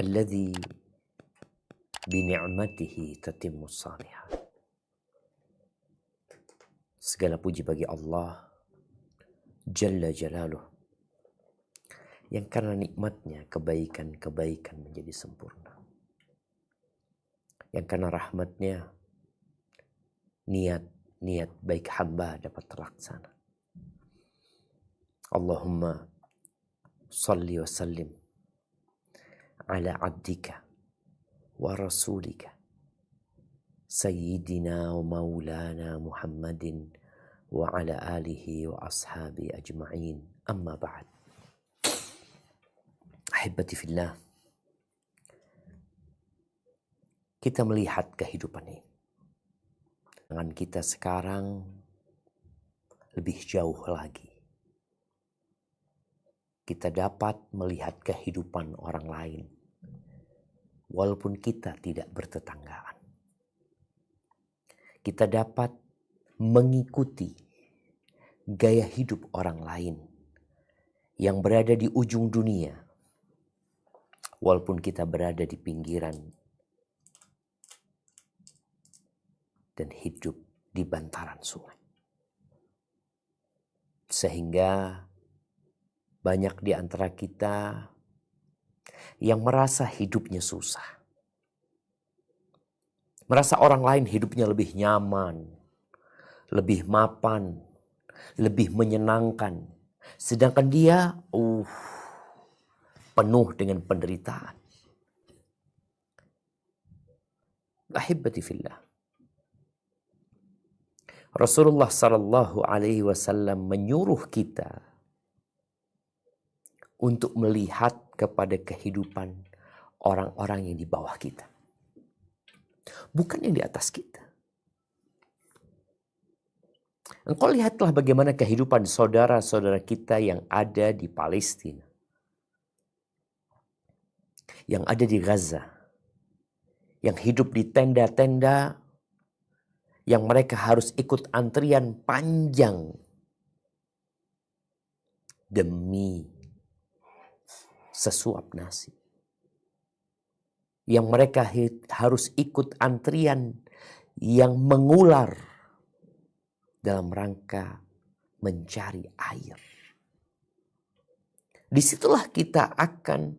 alladzi bini'matihi tatimmus shalihat. Segala puji bagi Allah Jalla Jalaluh, yang karena nikmatnya kebaikan-kebaikan menjadi sempurna. Yang karena rahmatnya niat baik hamba dapat terlaksana. Allahumma salli wa sallim ala abdika wa rasulika Sayyidina wa maulana Muhammadin wa ala alihi wa ashabi ajma'in. Amma ba'd. Ahibati fillah, kita melihat kehidupan ini. Dengan kita sekarang lebih jauh lagi. Kita dapat melihat kehidupan orang lain walaupun kita tidak bertetanggaan. Kita dapat mengikuti gaya hidup orang lain yang berada di ujung dunia, walaupun kita berada di pinggiran dan hidup di bantaran sungai. Sehingga banyak di antara kita yang merasa hidupnya susah. Merasa orang lain hidupnya lebih nyaman, lebih mapan, lebih menyenangkan. Sedangkan dia penuh dengan penderitaan. Ahibati fillah. Rasulullah sallallahu alaihi wasallam menyuruh kita untuk melihat kepada kehidupan orang-orang yang di bawah kita. Bukan yang di atas kita. Engkau lihatlah bagaimana kehidupan saudara-saudara kita yang ada di Palestina, yang ada di Gaza, yang hidup di tenda-tenda, yang mereka harus ikut antrian panjang demi sesuap nasi. Yang mereka harus ikut antrian yang mengular dalam rangka mencari air. Disitulah kita akan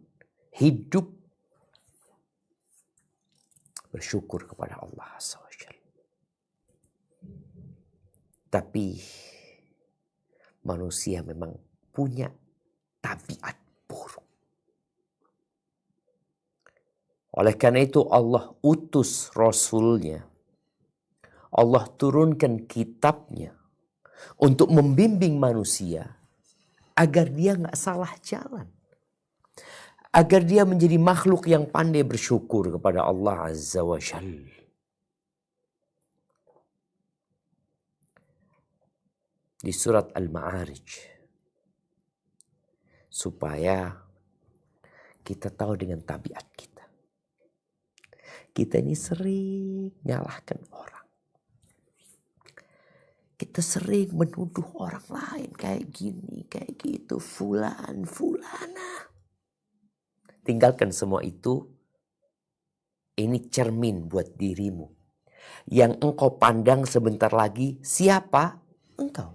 hidup bersyukur kepada Allah SWT. Tapi manusia memang punya tabiat buruk. Oleh karena itu Allah utus Rasulnya. Allah turunkan kitabnya untuk membimbing manusia agar dia gak salah jalan. Agar dia menjadi makhluk yang pandai bersyukur kepada Allah Azza wa Jalla. Di surat Al-Ma'arij. Supaya kita tahu dengan tabiat kita. Kita ini sering nyalahkan orang. Kita sering menuduh orang lain kayak gini, kayak gitu. Fulana. Tinggalkan semua itu. Ini cermin buat dirimu. Yang engkau pandang sebentar lagi, siapa? Engkau.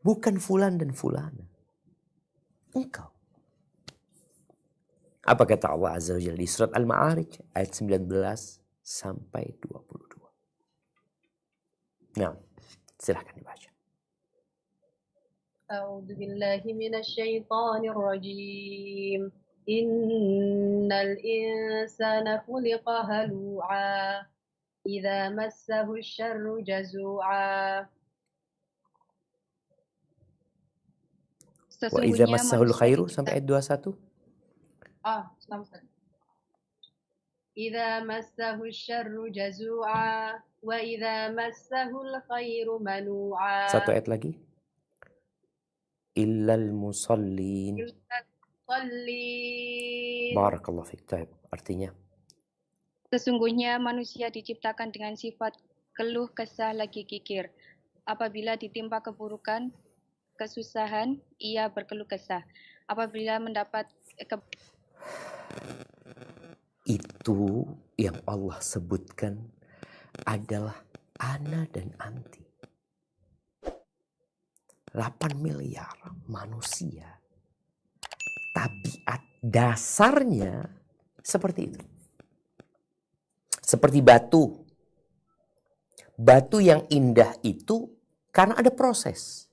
Bukan fulan dan fulana. Engkau. Apa kata Allah Azza wa Jalla di surat Al-Ma'arij ayat 19 sampai 22. Nah, silahkan dibaca. A'udzu billahi minasyaitonir rajim. Innal insana khuliqa halu'a. Idza massahu syarru jazua. Wa idza massahul khairu sampai ayat 21. Selamat. Idza massahu syarru jazua wa idza massahul khairu manu'a. Satu ayat lagi. Illal musallin. Barakallahu fiik. Artinya, sesungguhnya manusia diciptakan dengan sifat keluh kesah lagi kikir. Apabila ditimpa keburukan, kesusahan, ia berkeluh kesah. Apabila mendapat Itu yang Allah sebutkan adalah ana dan anti. 8 miliar manusia. Tabiat dasarnya seperti itu. Seperti batu. Batu yang indah itu karena ada proses.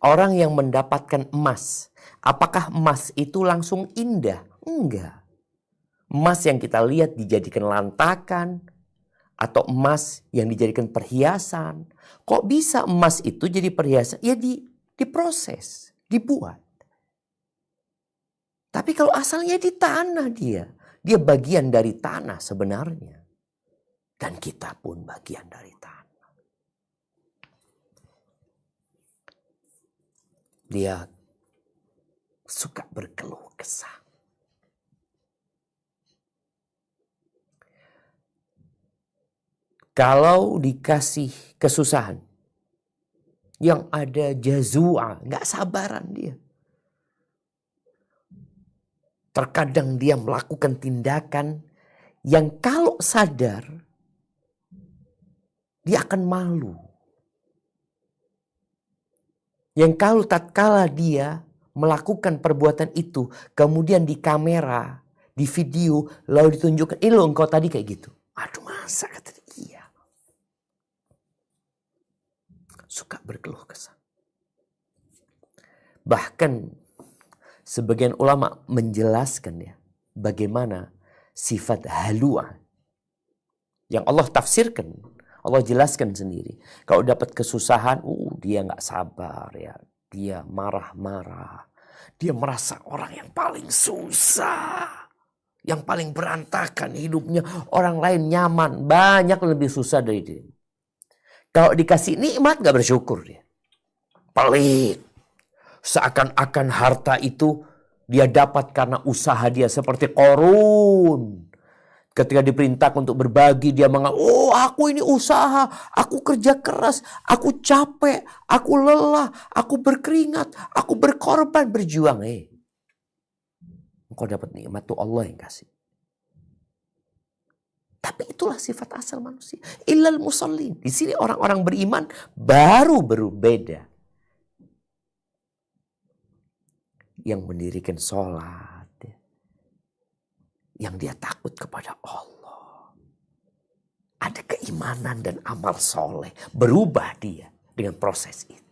Orang yang mendapatkan emas, apakah emas itu langsung indah? Enggak. Emas yang kita lihat dijadikan lantakan, atau emas yang dijadikan perhiasan. Kok bisa emas itu jadi perhiasan? Ya diproses, dibuat. Tapi kalau asalnya di tanah dia bagian dari tanah sebenarnya. Dan kita pun bagian dari tanah. Dia suka berkeluh kesah. Kalau dikasih kesusahan, yang ada jazua, gak sabaran dia. Terkadang dia melakukan tindakan yang kalau sadar, dia akan malu. Yang kalau tatkala dia melakukan perbuatan itu, kemudian di kamera, di video, lalu ditunjukkan, lo engkau tadi kayak gitu. Aduh masa kata dia. Suka berkeluh kesah. Bahkan sebagian ulama menjelaskan ya bagaimana sifat halua yang Allah tafsirkan, Allah jelaskan sendiri. Kalau dapat kesusahan, dia nggak sabar ya, dia marah-marah, dia merasa orang yang paling susah, yang paling berantakan hidupnya, orang lain nyaman, banyak lebih susah dari dia. Kalau dikasih nikmat gak bersyukur dia. Pelit. Seakan-akan harta itu dia dapat karena usaha dia seperti Qarun. Ketika diperintahkan untuk berbagi dia mengatakan, aku ini usaha, aku kerja keras, aku capek, aku lelah, aku berkeringat, aku berkorban, berjuang. Engkau dapat nikmat tuh Allah yang kasih. Tapi itulah sifat asal manusia. Illal musallin. Di sini orang-orang beriman baru berbeda. Yang mendirikan sholat. Yang dia takut kepada Allah. Ada keimanan dan amal soleh. Berubah dia dengan proses itu.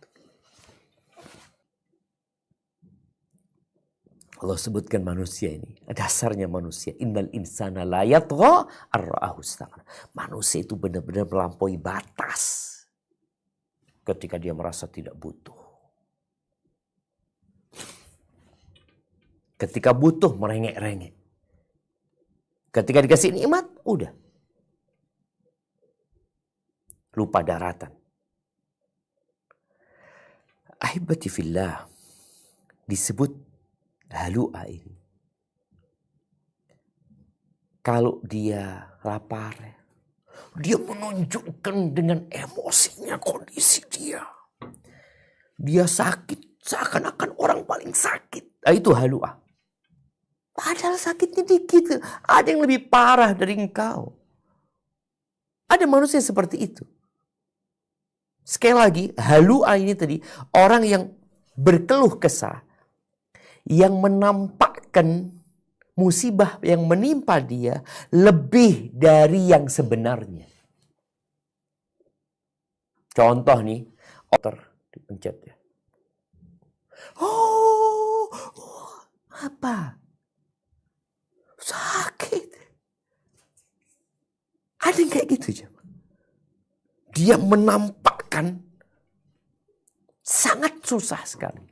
Allah sebutkan manusia ini. Dasarnya manusia. Innal insana la yatgha ar-ra'ahu istaghna. Manusia itu benar-benar melampaui batas. Ketika dia merasa tidak butuh. Ketika butuh merengek-rengek. Ketika dikasih nikmat, udah. Lupa daratan. Ahibati fillah. Disebut halua ini. Kalau dia lapar, dia menunjukkan dengan emosinya kondisi dia. Dia sakit, seakan-akan orang paling sakit. Nah, itu halua. Padahal sakitnya dikit. Ada yang lebih parah dari engkau. Ada manusia seperti itu. Sekali lagi, halua ini tadi orang yang berkeluh kesah. Yang menampakkan musibah yang menimpa dia lebih dari yang sebenarnya. Contoh nih, otter dipencet ya. Apa? Sakit. Ada yang kayak gitu. Dia menampakkan sangat susah sekali.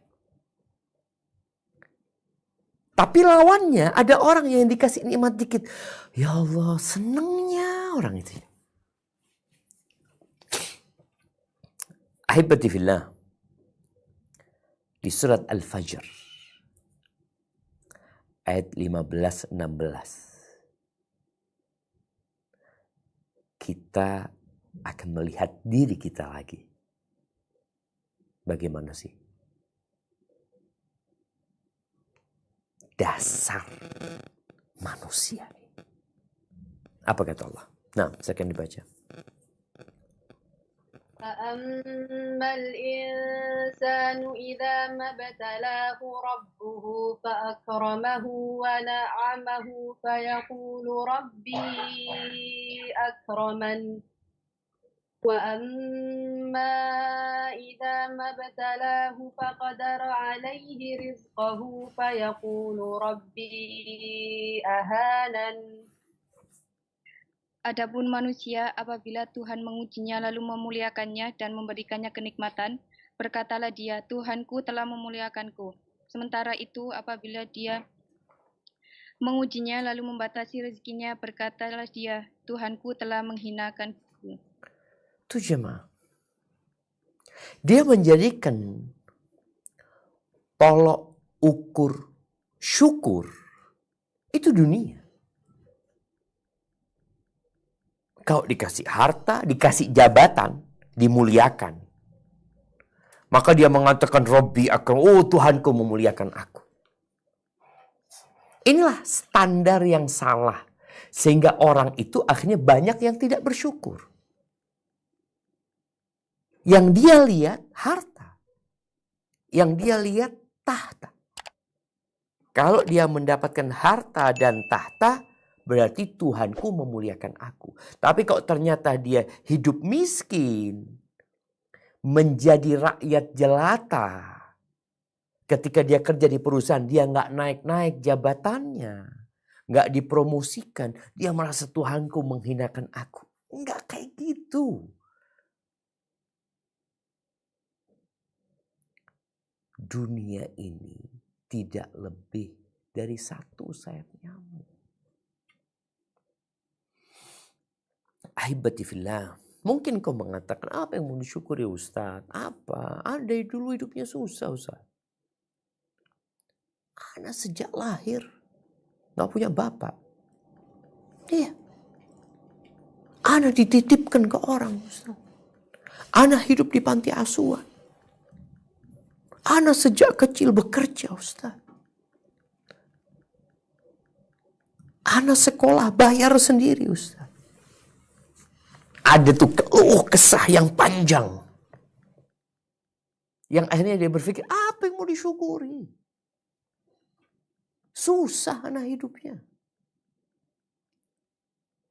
Tapi lawannya ada orang yang dikasih nikmat dikit. Ya Allah, senangnya orang itu. Ahibati fillah. Di surat Al-Fajr. Ayat 15-16. Kita akan melihat diri kita lagi. Bagaimana sih? dasar manusia. Apa kata Allah? Nah, saya akan dibaca. فأما الإنسان إذا ما ابتلاه ربه فأكرمه ونعمه فيقول ربي أكرمن وأما إذا ما ابتلاه فقدر عليه رزقه فيقول ربي أهانن. Adapun manusia, apabila Tuhan mengujinya lalu memuliakannya dan memberikannya kenikmatan, berkatalah dia, Tuhanku telah memuliakanku. Sementara itu, apabila dia mengujinya lalu membatasi rezekinya, berkatalah dia, Tuhanku telah menghinakanku. Itu jemaah. Dia menjadikan tolok ukur syukur itu dunia. Kalau dikasih harta, dikasih jabatan, dimuliakan. Maka dia mengatakan Robbi akram, oh Tuhanku memuliakan aku. Inilah standar yang salah. Sehingga orang itu akhirnya banyak yang tidak bersyukur. Yang dia lihat harta. Yang dia lihat tahta. Kalau dia mendapatkan harta dan tahta, berarti Tuhanku memuliakan aku. Tapi kalau ternyata dia hidup miskin, menjadi rakyat jelata, ketika dia kerja di perusahaan, dia nggak naik-naik jabatannya, nggak dipromosikan, dia merasa Tuhanku menghinakan aku. Nggak kayak gitu. Dunia ini tidak lebih dari satu sayap nyamuk. Ahibati fillah. Mungkin kau mengatakan, apa yang mau disyukuri Ustaz? Apa? Ada dulu hidupnya susah Ustaz. Anak sejak lahir gak punya bapak. Iya. Anak dititipkan ke orang Ustaz. Anak hidup di panti asuhan. Anak sejak kecil bekerja Ustaz. Anak sekolah bayar sendiri Ustaz. Ada tuh keluh kesah yang panjang. Yang akhirnya dia berpikir, apa yang mau disyukuri? Susah anak hidupnya.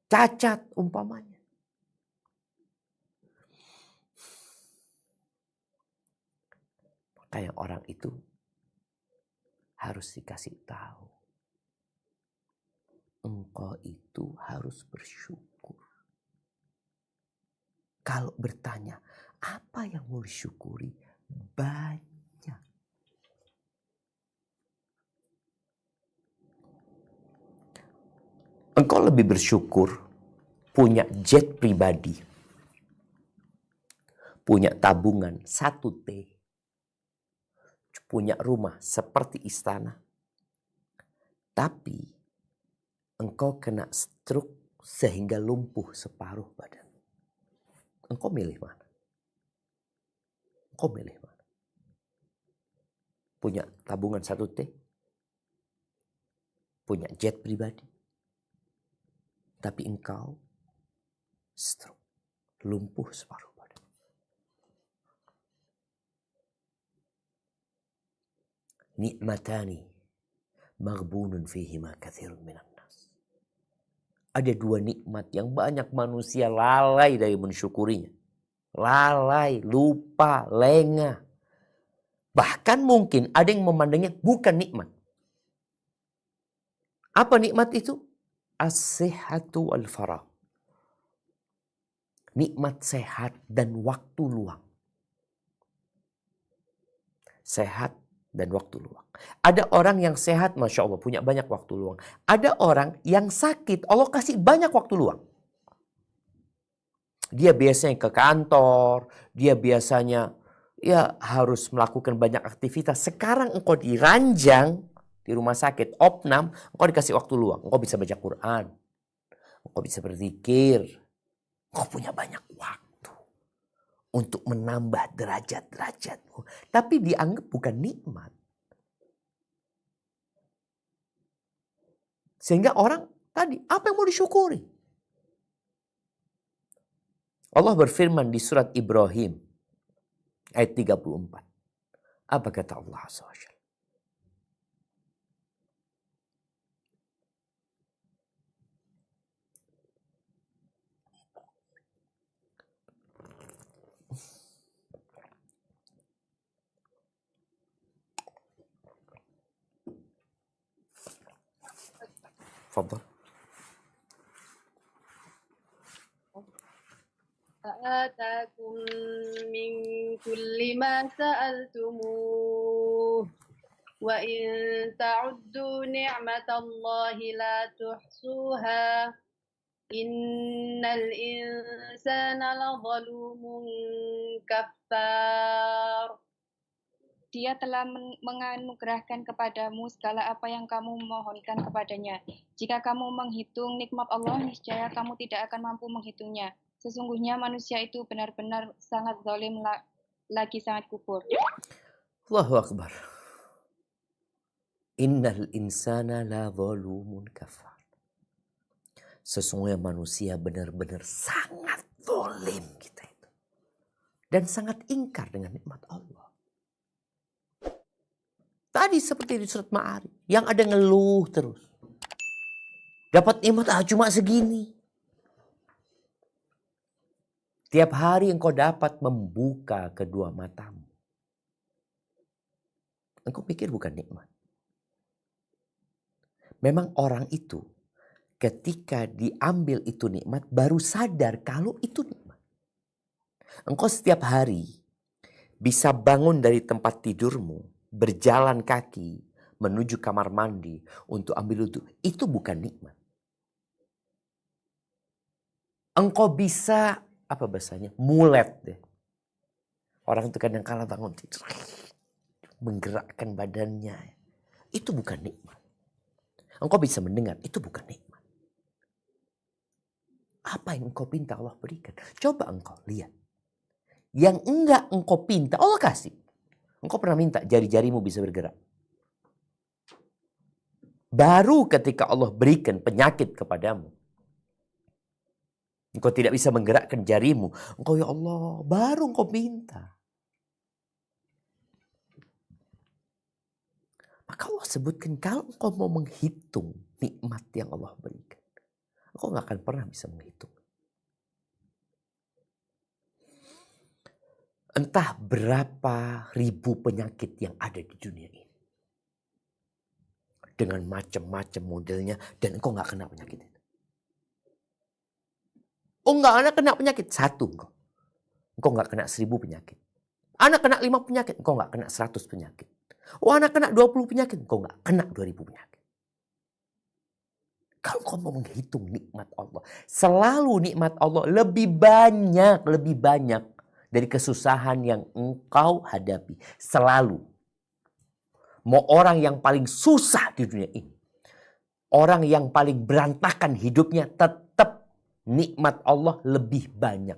Cacat umpamanya. Maka yang orang itu harus dikasih tahu. Engkau itu harus bersyukur. Kalau bertanya, apa yang mau disyukuri? Banyak. Engkau lebih bersyukur punya jet pribadi. Punya tabungan 1T. Punya rumah seperti istana. Tapi engkau kena stroke sehingga lumpuh separuh badan. Engkau milih mana? Engkau milih mana? Punya tabungan 1T? Punya jet pribadi? Tapi engkau stroke, lumpuh separuh badan. Nikmatani maghbunun fihima katsirun minan nas. Ada dua nikmat yang banyak manusia lalai dari mensyukurinya. Lalai, lupa, lengah. Bahkan mungkin ada yang memandangnya bukan nikmat. Apa nikmat itu? As-sihhatu wal faragh. Nikmat sehat dan waktu luang. Sehat dan waktu luang. Ada orang yang sehat, Masya Allah, punya banyak waktu luang. Ada orang yang sakit, Allah kasih banyak waktu luang. Dia biasanya ke kantor, dia biasanya ya harus melakukan banyak aktivitas. Sekarang engkau diranjang di rumah sakit, opnam, engkau dikasih waktu luang. Engkau bisa baca Quran, engkau bisa berzikir, engkau punya banyak waktu untuk menambah derajat-derajatmu. Tapi dianggap bukan nikmat. Sehingga orang tadi, apa yang mau disyukuri? Allah berfirman di surat Ibrahim ayat 34. Apa kata Allah Azza wa Jalla? Fadhal. فآتاكم من كل ما سألتموه وإن تعدوا نعمة الله لا تحصوها إن الإنسان لظلوم كفار. Dia telah menganugerahkan kepadamu segala apa yang kamu mohonkan kepadanya. Jika kamu menghitung nikmat Allah, niscaya kamu tidak akan mampu menghitungnya. Sesungguhnya manusia itu benar-benar sangat zalim lagi sangat kufur. Allahu Akbar. Innal insana la zalumun kafar. Sesungguhnya manusia benar-benar sangat zalim kita itu. Dan sangat ingkar dengan nikmat Allah. Tadi seperti di surat Ma'arij, yang ada ngeluh terus. Dapat nikmat cuma segini. Tiap hari engkau dapat membuka kedua matamu. Engkau pikir bukan nikmat. Memang orang itu ketika diambil itu nikmat baru sadar kalau itu nikmat. Engkau setiap hari bisa bangun dari tempat tidurmu, berjalan kaki menuju kamar mandi untuk ambil wudhu. Itu bukan nikmat. Engkau bisa, apa bahasanya, mulet deh. Orang itu kadang kala bangun tidur, menggerakkan badannya. Itu bukan nikmat. Engkau bisa mendengar, itu bukan nikmat. Apa yang engkau pinta Allah berikan. Coba engkau lihat. Yang enggak engkau pinta, Allah kasih. Engkau pernah minta jari-jarimu bisa bergerak. Baru ketika Allah berikan penyakit kepadamu, engkau tidak bisa menggerakkan jarimu. Engkau, ya Allah, baru engkau minta. Maka Allah sebutkan, kalau engkau mau menghitung nikmat yang Allah berikan, engkau gak akan pernah bisa menghitung. Entah berapa ribu penyakit yang ada di dunia ini. Dengan macam-macam modelnya, dan engkau gak kena penyakit itu. Oh, enggak, anak kena penyakit. Satu engkau. Engkau enggak kena 1000 penyakit. Anak kena 5 penyakit. Engkau enggak kena 100 penyakit. Oh, anak kena 20 penyakit. Engkau enggak kena 2000 penyakit. Kalau engkau mau menghitung nikmat Allah. Selalu nikmat Allah lebih banyak dari kesusahan yang engkau hadapi. Selalu. Mau orang yang paling susah di dunia ini. Orang yang paling berantakan hidupnya, tetap nikmat Allah lebih banyak.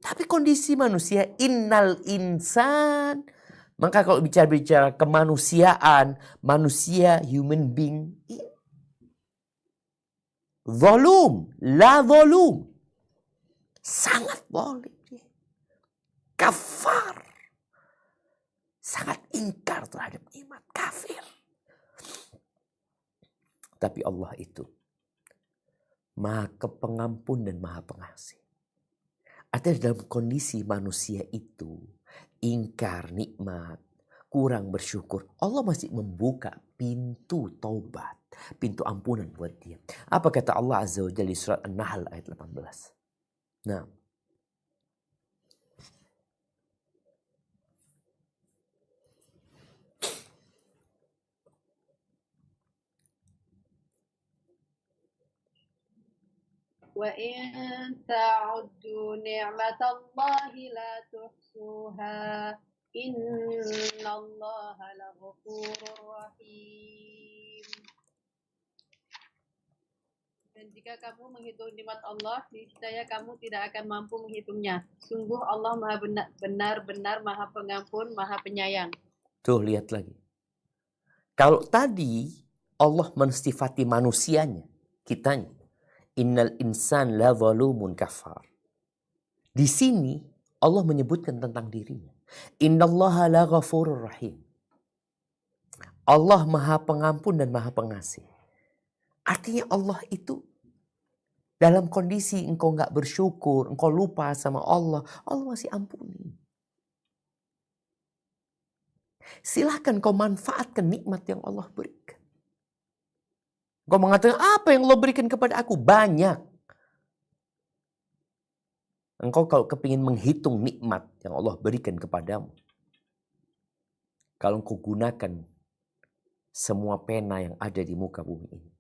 Tapi kondisi manusia, innal insan. Maka kalau bicara kemanusiaan, manusia, human being, zalum, la zalum. Sangat zalim. Kafar. Sangat ingkar terhadap nikmat, kafir. Tapi Allah itu Maha Pengampun dan Maha Pengasih. Artinya dalam kondisi manusia itu ingkar nikmat, kurang bersyukur, Allah masih membuka pintu taubat, pintu ampunan buat dia. Apa kata Allah Azza wa Jalla di surat An-Nahl ayat 18? Nah, وَإِن تَعُدُّوا نِعْمَةَ اللَّهِ لَا تُحْصُوهَا إِنَّ اللَّهَ لَغَفُورٌ رَحِيمٌ. Dan jika kamu menghitung nikmat Allah, niscaya kamu tidak akan mampu menghitungnya. Sungguh Allah Maha benar-benar Maha Pengampun, Maha Penyayang. tuh lihat lagi. Kalau tadi Allah mensifati manusianya, kitanya. Innal insan la zalumun kafar. Di sini Allah menyebutkan tentang dirinya. Innallaha la ghafurur rahim. Allah maha pengampun dan maha pengasih. Artinya Allah itu dalam kondisi engkau nggak bersyukur, engkau lupa sama Allah, Allah masih ampuni. Silahkan kau manfaatkan nikmat yang Allah berikan. Kau mengatakan, apa yang Allah berikan kepada aku? Banyak. Engkau kalau kepingin menghitung nikmat yang Allah berikan kepadamu, kalau engkau gunakan semua pena yang ada di muka bumi ini,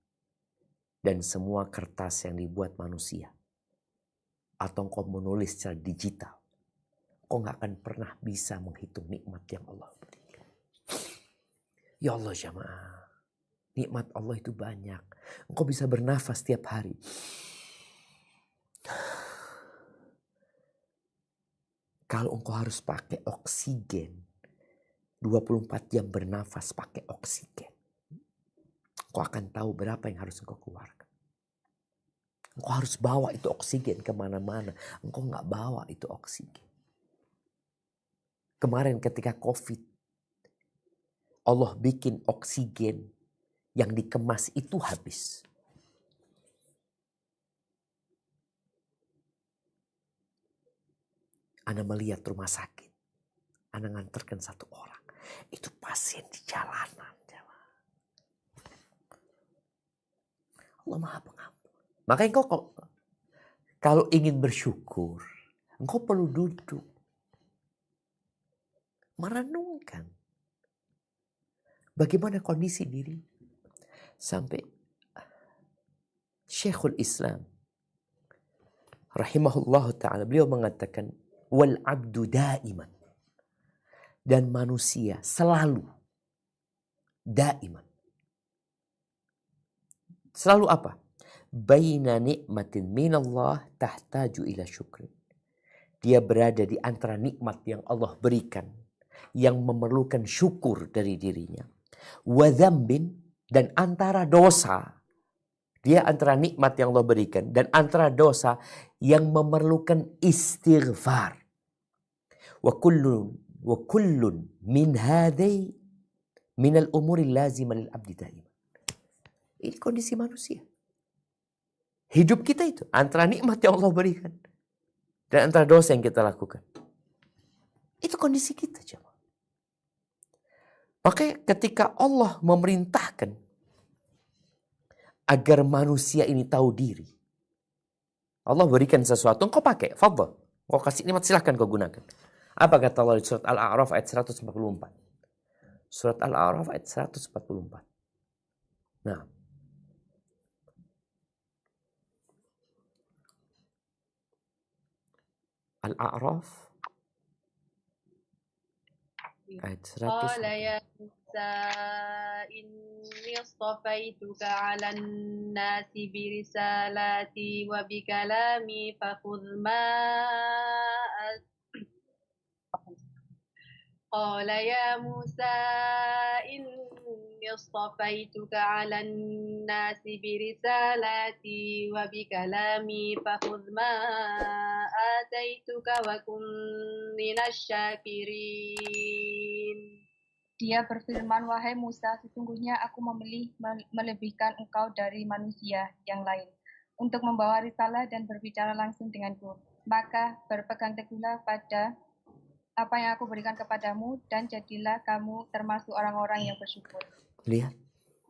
dan semua kertas yang dibuat manusia, atau engkau menulis secara digital, engkau gak akan pernah bisa menghitung nikmat yang Allah berikan. Ya Allah jamaah, nikmat Allah itu banyak. Engkau bisa bernafas setiap hari. Kalau engkau harus pakai oksigen, 24 jam bernafas pakai oksigen, engkau akan tahu berapa yang harus engkau keluarkan. Engkau harus bawa itu oksigen kemana-mana. Engkau gak bawa itu oksigen. Kemarin ketika COVID, Allah bikin oksigen yang dikemas itu habis. Ana melihat rumah sakit. Ana nganterkan satu orang. Itu pasien di jalanan. Allah maha pengampun. Makanya engkau kalau ingin bersyukur, engkau perlu duduk. Merenungkan. Bagaimana kondisi diri. Sampai Syekhul Islam rahimahullah ta'ala, beliau mengatakan, wal abdu daiman. Dan manusia selalu daiman. Selalu apa? Baina ni'matin minallah tahtaju ila syukrin. Dia berada di antara nikmat yang Allah berikan, yang memerlukan syukur dari dirinya. Wa dzambin, dan antara dosa. Dia antara nikmat yang Allah berikan dan antara dosa yang memerlukan istighfar. Wa kullun min hadai minal umuri lazimah lil abdi daima. Ini kondisi manusia. Hidup kita itu antara nikmat yang Allah berikan dan antara dosa yang kita lakukan. Itu kondisi kita, jemaah. Makanya ketika Allah memerintahkan agar manusia ini tahu diri, Allah berikan sesuatu, engkau pakai, fadhal. Engkau kasih nikmat, silahkan kau gunakan. Apa kata Allah di surat Al-A'raf ayat 144? Surat Al-A'raf ayat 144. Nah. Al-A'raf ayat 100. Qala ya Musa inni astafaituka 'alan nasi birisalati wa bikalami fakhudh ma Qala ya Musa inni astafaituka 'alan nasi birisalati wa bikalami fakhudh ma ataituka wa kun minasy syakirin. Dia berfirman, wahai Musa, sesungguhnya aku memilih melebihkan engkau dari manusia yang lain untuk membawa risalah dan berbicara langsung denganku. Maka berpegang teguhlah pada apa yang aku berikan kepadamu dan jadilah kamu termasuk orang-orang yang bersyukur. Lihat,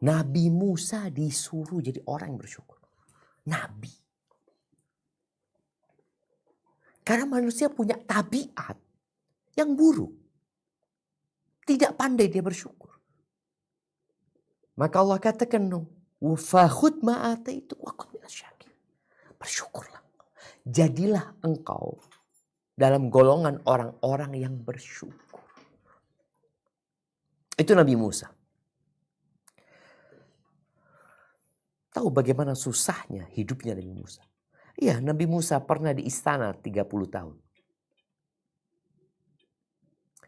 Nabi Musa disuruh jadi orang yang bersyukur. Nabi. Karena manusia punya tabiat yang buruk. Tidak pandai dia bersyukur. Maka Allah katakan, "Fakhudh ma ataitu wa kun minasyakir." Bersyukurlah. Jadilah engkau dalam golongan orang-orang yang bersyukur. Itu Nabi Musa. Tahu bagaimana susahnya hidupnya Nabi Musa? Iya, Nabi Musa pernah di istana 30 tahun.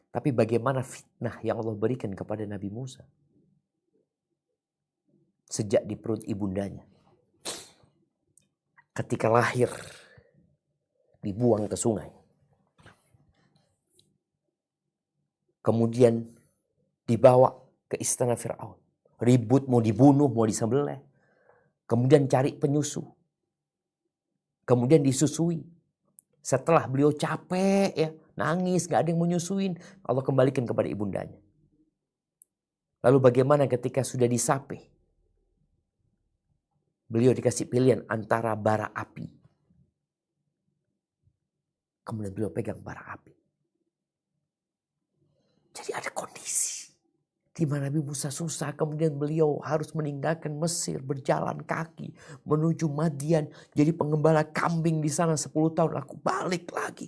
Tapi bagaimana fitnah yang Allah berikan kepada Nabi Musa? sejak di perut ibundanya. Ketika lahir, dibuang ke sungai. Kemudian dibawa ke istana Fir'aun. Ribut, mau dibunuh, mau disembelih. Kemudian cari penyusu. Kemudian disusui. Setelah beliau capek ya, nangis, gak ada yang menyusuin, Allah kembalikan kepada ibundanya. Lalu bagaimana ketika sudah disape? Beliau dikasih pilihan antara bara api. Kemudian beliau pegang bara api. Jadi ada kondisi di mana Nabi Musa susah. Kemudian beliau harus meninggalkan Mesir, berjalan kaki menuju Madian. Jadi pengembala kambing di sana 10 tahun. Aku balik lagi.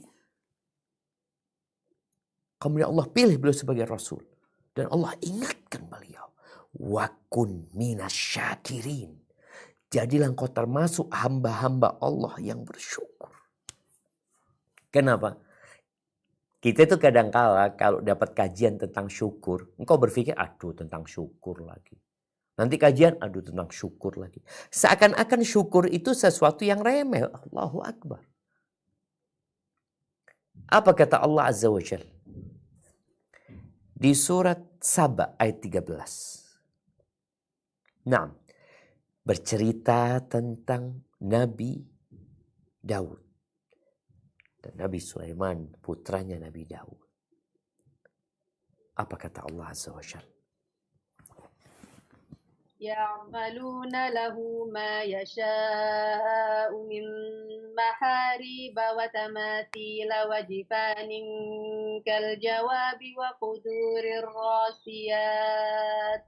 Kemudian Allah pilih beliau sebagai Rasul. Dan Allah ingatkan beliau. Wa kun minasyakirin. Jadilah engkau termasuk hamba-hamba Allah yang bersyukur. Kenapa? Kita itu kadang-kala kalau dapat kajian tentang syukur, engkau berpikir, aduh tentang syukur lagi. Nanti kajian, aduh tentang syukur lagi. Seakan-akan syukur itu sesuatu yang remeh. Allahu Akbar. Apa kata Allah Azza wa Jalla? Di surat Saba ayat 13. Nah, bercerita tentang Nabi Daud. Dan Nabi Sulaiman putranya Nabi Daud. Apa kata Allah Azza wa Jalla? يعملون له ما يشاء من محاريب وتماثيل وجفان كالجواب وقدور الراسيات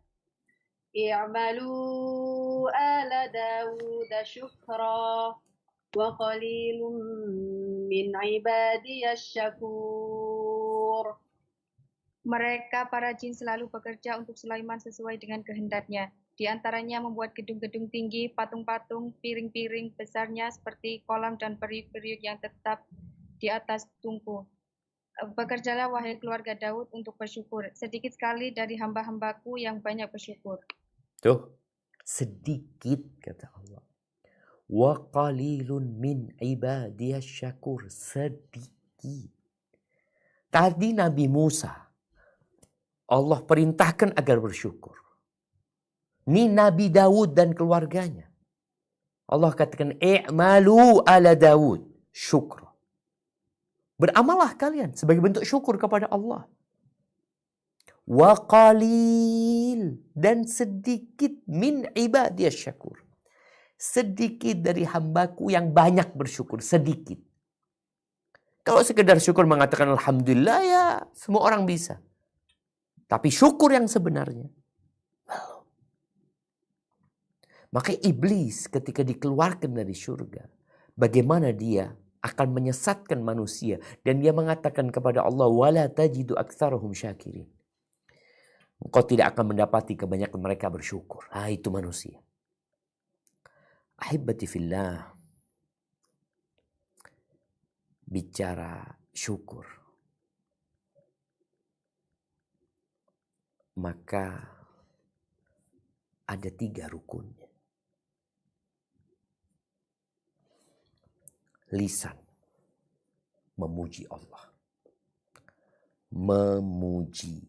اعملوا آل داود شكرا وقليل من عبادي الشكور. Mereka para jin selalu bekerja untuk Sulaiman sesuai dengan kehendaknya. Di antaranya membuat gedung-gedung tinggi, patung-patung, piring-piring besarnya seperti kolam dan periuk-periuk yang tetap di atas tungku. Bekerjalah wahai keluarga Daud untuk bersyukur. Sedikit sekali dari hamba-hambaku yang banyak bersyukur. Tuh, sedikit kata Allah. Wa qalilun min ibadiyas syakur. Sedikit. Tadi Nabi Musa, Allah perintahkan agar bersyukur. Ini Nabi Daud dan keluarganya. Allah katakan, i'malu ala Daud syukra. Beramalah kalian sebagai bentuk syukur kepada Allah. Wa qalil, dan sedikit min ibadiyas syakur. Sedikit dari hambaku yang banyak bersyukur, sedikit. Kalau sekedar syukur mengatakan alhamdulillah ya semua orang bisa. Tapi syukur yang sebenarnya, maka iblis ketika dikeluarkan dari surga, bagaimana dia akan menyesatkan manusia. Dan dia mengatakan kepada Allah, wala tajidu aktsarahum syakirin. Engkau tidak akan mendapati kebanyakan mereka bersyukur. Itu manusia. Ahibbati fillah. Bicara syukur. Maka ada 3 rukunnya. Lisan, memuji Allah. Memuji.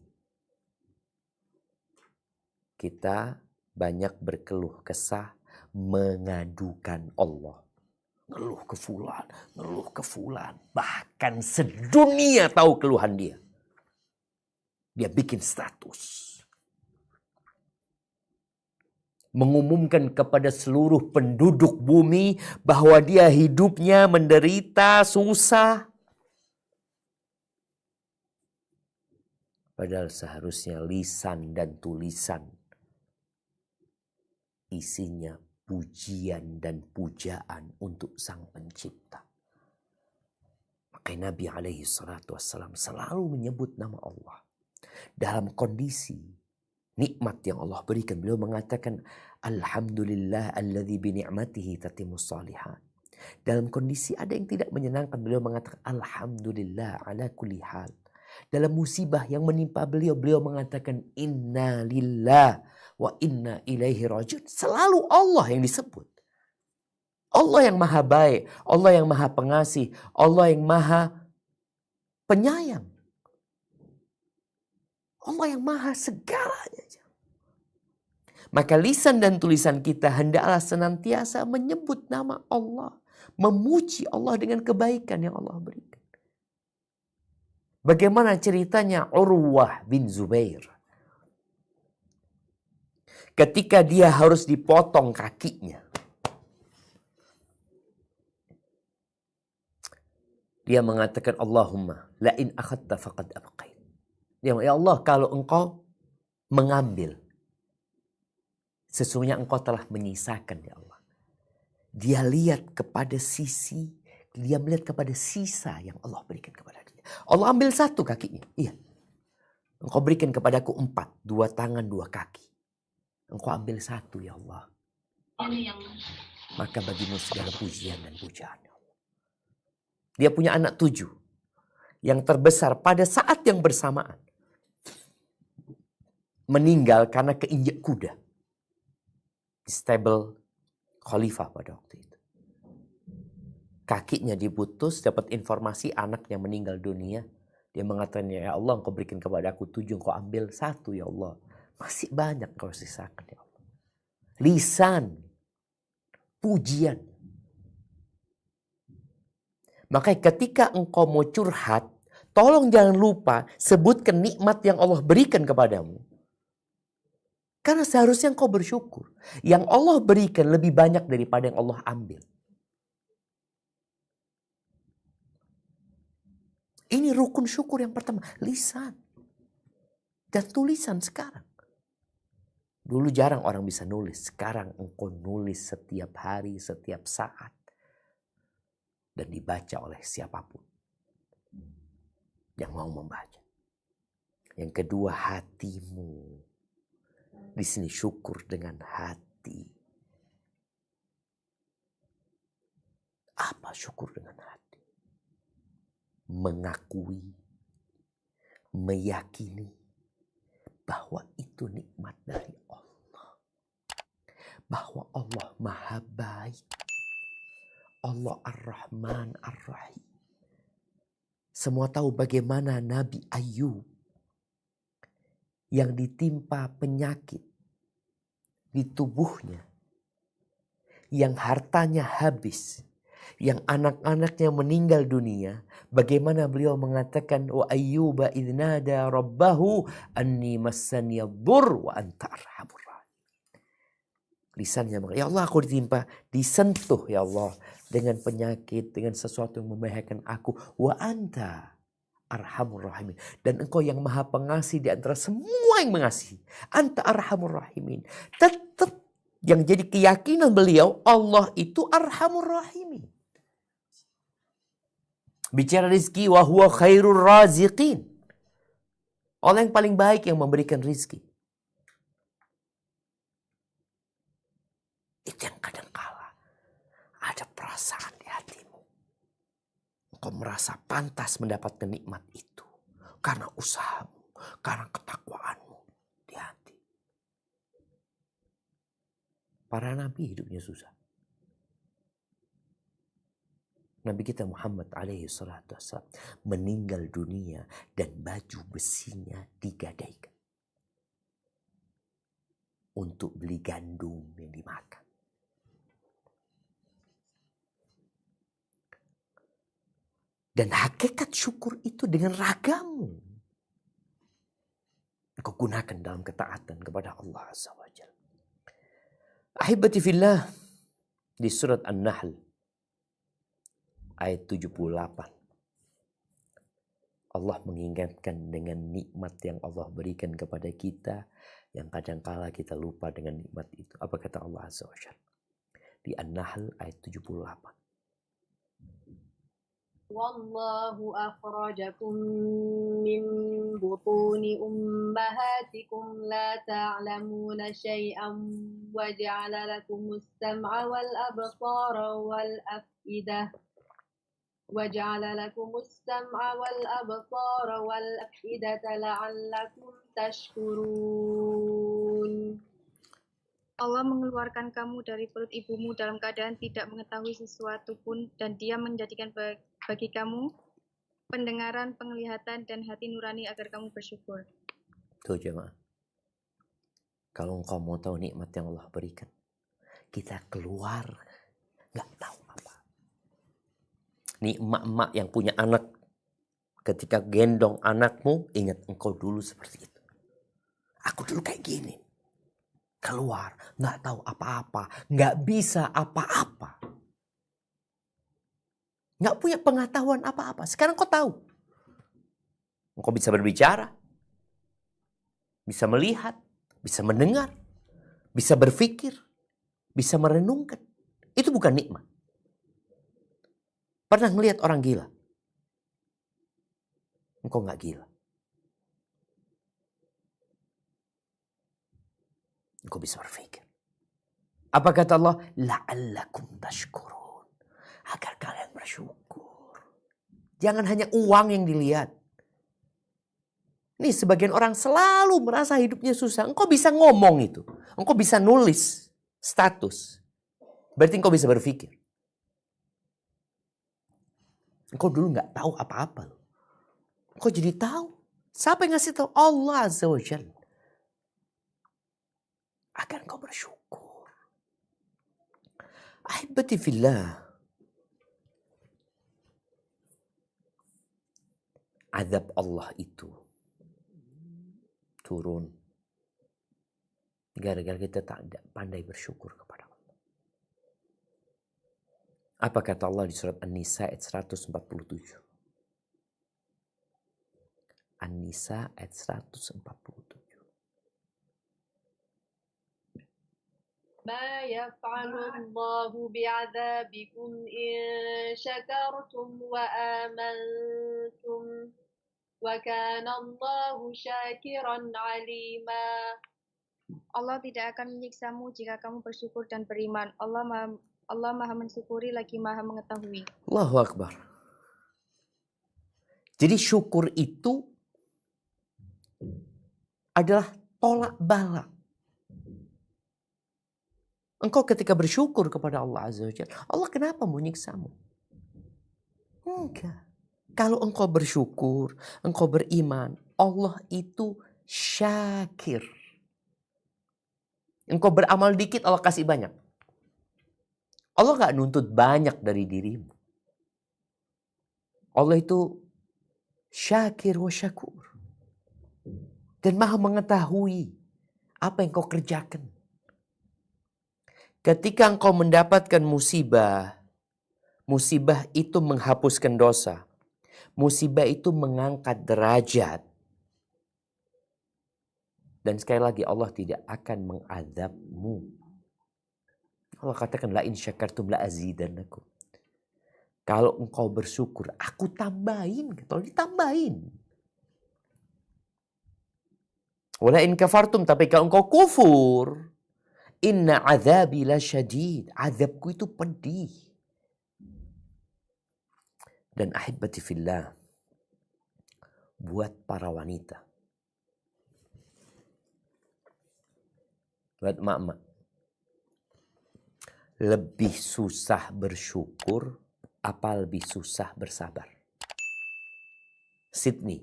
Kita banyak berkeluh kesah, mengadukan Allah. Ngeluh ke fulan. Bahkan sedunia tahu keluhan dia. Dia bikin status. Mengumumkan kepada seluruh penduduk bumi bahwa dia hidupnya menderita, susah. Padahal seharusnya lisan dan tulisan isinya pujian dan pujaan untuk Sang Pencipta. Maka Nabi SAW selalu menyebut nama Allah. Dalam kondisi nikmat yang Allah berikan, beliau mengatakan alhamdulillah alladzi bi ni'matihi tatimmus shalihat. Dalam kondisi ada yang tidak menyenangkan, beliau mengatakan alhamdulillah ala kulli hal. Dalam musibah yang menimpa beliau, beliau mengatakan inna lillah wa inna ilaihi rajiun. Selalu Allah yang disebut. Allah yang maha baik, Allah yang maha pengasih, Allah yang maha penyayang. Allah yang maha segalanya. Maka lisan dan tulisan kita hendaklah senantiasa menyebut nama Allah. Memuji Allah dengan kebaikan yang Allah berikan. Bagaimana ceritanya Urwah bin Zubair. Ketika dia harus dipotong kakinya. Dia mengatakan Allahumma la'in akhadta faqad abqait. Ya Allah, kalau engkau mengambil, sesungguhnya engkau telah menyisakan ya Allah. Dia lihat kepada dia melihat kepada sisa yang Allah berikan kepada dia. Allah ambil satu kakinya. Iya. Engkau berikan kepadaku 4. 2 tangan, 2 kaki. Engkau ambil satu ya Allah. Maka bagimu segala pujian dan pujaan ya Allah. Dia punya anak 7. Yang terbesar pada saat yang bersamaan. Meninggal karena keinjak kuda. Di stable khalifah pada waktu itu. Kakinya diputus, dapat informasi anaknya meninggal dunia. Dia mengatakan, ya Allah, engkau berikan kepada aku 7, engkau ambil 1 ya Allah. Masih banyak kau sisakan ya Allah. Lisan, pujian. Makanya ketika engkau mau curhat, tolong jangan lupa sebutkan nikmat yang Allah berikan kepadamu. Karena seharusnya engkau bersyukur. Yang Allah berikan lebih banyak daripada yang Allah ambil. Ini rukun syukur yang pertama. Lisan. Dan tulisan sekarang. Dulu jarang orang bisa nulis. Sekarang engkau nulis setiap hari, setiap saat. Dan dibaca oleh siapapun. Yang mau membaca. Yang kedua, hatimu. Di sini syukur dengan hati. Apa syukur dengan hati? Mengakui, meyakini bahwa itu nikmat dari Allah. Bahwa Allah maha baik. Allah Ar-Rahman Ar-Rahim. Semua tahu bagaimana Nabi Ayub yang ditimpa penyakit di tubuhnya, yang hartanya habis, yang anak-anaknya meninggal dunia, bagaimana beliau mengatakan wa ayyuba idnada rabbahu anni massani yadhur wa anta arhamur rahim. Lisannya mengatakan, ya Allah, aku ditimpa, disentuh ya Allah dengan penyakit, dengan sesuatu yang membahayakan aku, wa anta arhamur rahimin. Dan engkau yang maha pengasih di antara semua yang mengasihi. Anta arhamur rahimin. Tetap yang jadi keyakinan beliau, Allah itu arhamur rahimin. Bicara rizki, wa huwa khairur raziqin. Allah yang paling baik yang memberikan rizki. Itu yang kadangkala ada perasaan di hatimu. Engkau merasa pantas mendapatkan nikmat itu. Karena usahamu. Karena ketakwaanmu di hati. Para nabi hidupnya susah. Nabi kita Muhammad alaihi salatu wassalam meninggal dunia dan baju besinya digadaikan. Untuk beli gandum yang dimakan. Dan hakikat syukur itu dengan ragamu. Kau gunakan dalam ketaatan kepada Allah Azza wa Jalla. Ahibati fillah, di surat An-Nahl ayat 78. Allah mengingatkan dengan nikmat yang Allah berikan kepada kita, yang kadangkala kita lupa dengan nikmat itu. Apa kata Allah Azza wa Jalla? Di An-Nahl ayat 78. Wallahu akhrajakum min butuni ummahatikum la ta'lamuna syai'an wa ja'ala lakumus sam'a wal absara wal afidah. وجعل لكم السمع والأبصار والأفئدة لعلكم تشكرون. Allah mengeluarkan kamu dari perut ibumu dalam keadaan tidak mengetahui sesuatu pun, dan Dia menjadikan bagi kamu pendengaran, penglihatan, dan hati nurani agar kamu bersyukur. Tuh jemaah. Kalau engkau mau tahu nikmat yang Allah berikan, kita keluar nggak tahu apa. Nih emak-emak yang punya anak, ketika gendong anakmu, ingat engkau dulu seperti itu. Aku dulu kayak gini. Keluar, nggak tahu apa-apa, nggak bisa apa-apa. Nggak punya pengetahuan apa-apa. Sekarang kau tahu. Engkau bisa berbicara, bisa melihat, bisa mendengar, bisa berpikir, bisa merenungkan. Itu bukan nikmat. Pernah ngelihat orang gila? Engkau nggak gila. Engkau bisa berpikir. Apa kata Allah? La'allakum tashkurun. Agar kalian bersyukur. Jangan hanya uang yang dilihat. Nih sebagian orang selalu merasa hidupnya susah. Engkau bisa ngomong itu. Engkau bisa nulis status. Berarti engkau bisa berpikir. Engkau dulu nggak tahu apa-apa. Engkau jadi tahu. Siapa yang ngasih tahu? Allah Azza wa Jalla. Agar engkau bersyukur. Ahibati fillah. Azab Allah itu turun gara-gara kita tak pandai bersyukur kepada Allah. Apa kata Allah di surat An-Nisa ayat 147? An-Nisa ayat 147. ما يفعل الله بعذابكم إن شكرتم وآمنتم وكان الله شاكرا عليما. Allah tidak akan menyiksamu jika kamu bersyukur dan beriman. Allah maha mensyukuri lagi maha mengetahui. Allahu Akbar. Jadi syukur itu adalah tolak bala. Engkau ketika bersyukur kepada Allah Azza wa Jalla, Allah kenapa mau nyiksamu? Enggak. Kalau engkau bersyukur, engkau beriman, Allah itu syakir. Engkau beramal dikit, Allah kasih banyak. Allah gak nuntut banyak dari dirimu. Allah itu syakir wa syakur. Dan maha mengetahui apa yang kau kerjakan. Ketika engkau mendapatkan musibah, musibah itu menghapuskan dosa. Musibah itu mengangkat derajat. Dan sekali lagi Allah tidak akan mengazabmu. Allah katakan la in syakartum la azidannakum. Kalau engkau bersyukur, aku tambahin. Kalau ditambahin. Wala in kafartum, tapi kalau engkau kufur, inna azabi la syadid. Azabku itu pedih. Dan ahibati fillah, buat para wanita, buat emak-emak, lebih susah bersyukur apa lebih susah bersabar? Sydney,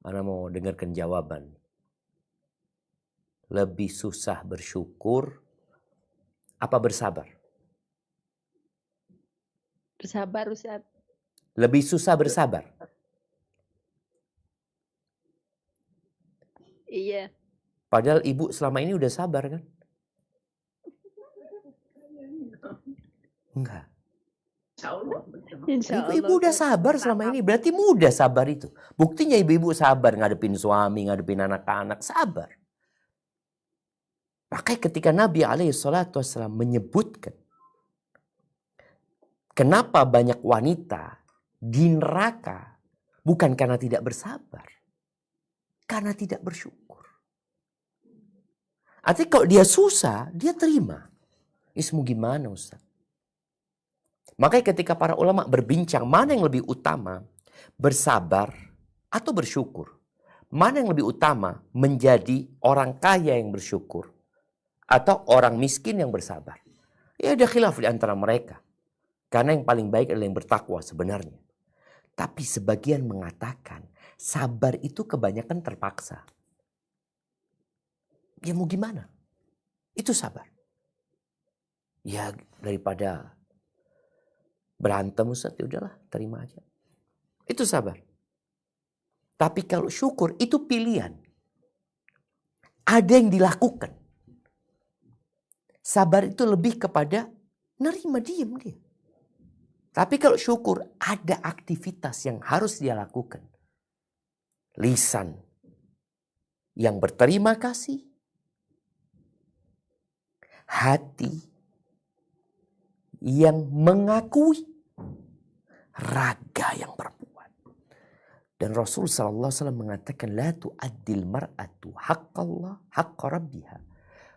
mana mau dengarkan jawaban? Lebih susah bersyukur apa bersabar? Bersabar Ustaz. Lebih susah bersabar. Iya. Padahal ibu selama ini udah sabar kan? Enggak. Ibu udah sabar selama ini. Berarti mudah sabar itu. Buktinya ibu-ibu sabar ngadepin suami, ngadepin anak-anak. Sabar. Makanya ketika Nabi SAW menyebutkan kenapa banyak wanita di neraka, bukan karena tidak bersabar, karena tidak bersyukur. Artinya kalau dia susah, dia terima. Ismu gimana Ustaz? Makanya ketika para ulama berbincang mana yang lebih utama, bersabar atau bersyukur. Mana yang lebih utama, menjadi orang kaya yang bersyukur atau orang miskin yang bersabar. Ya ada khilaf di antara mereka. Karena yang paling baik adalah yang bertakwa sebenarnya. Tapi sebagian mengatakan sabar itu kebanyakan terpaksa. Ya mau gimana? Itu sabar. Ya daripada berantem Ustaz, ya udahlah terima aja. Itu sabar. Tapi kalau syukur itu pilihan. Ada yang dilakukan. Sabar itu lebih kepada nerima, diem dia. Tapi kalau syukur ada aktivitas yang harus dia lakukan. Lisan yang berterima kasih. Hati yang mengakui. Raga yang berbuat. Dan Rasul SAW mengatakan, la tu'addil mar'atu haqqallah haqqa rabbiha.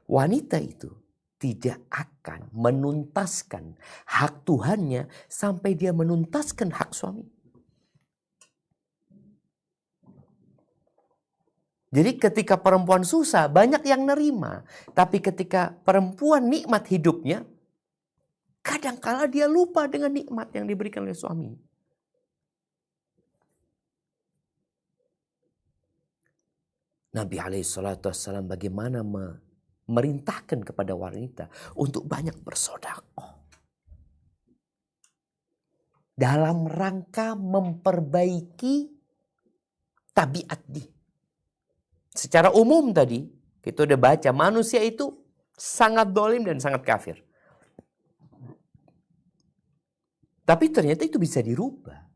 Wanita itu tidak akan menuntaskan hak Tuhannya sampai dia menuntaskan hak suami. Jadi ketika perempuan susah, banyak yang nerima. Tapi ketika perempuan nikmat hidupnya, kadangkala dia lupa dengan nikmat yang diberikan oleh suami. Nabi SAW bagaimana merintahkan kepada wanita untuk banyak bersedekah dalam rangka memperbaiki tabiat dia. Secara umum tadi kita udah baca manusia itu sangat dolim dan sangat kafir. Tapi ternyata itu bisa dirubah.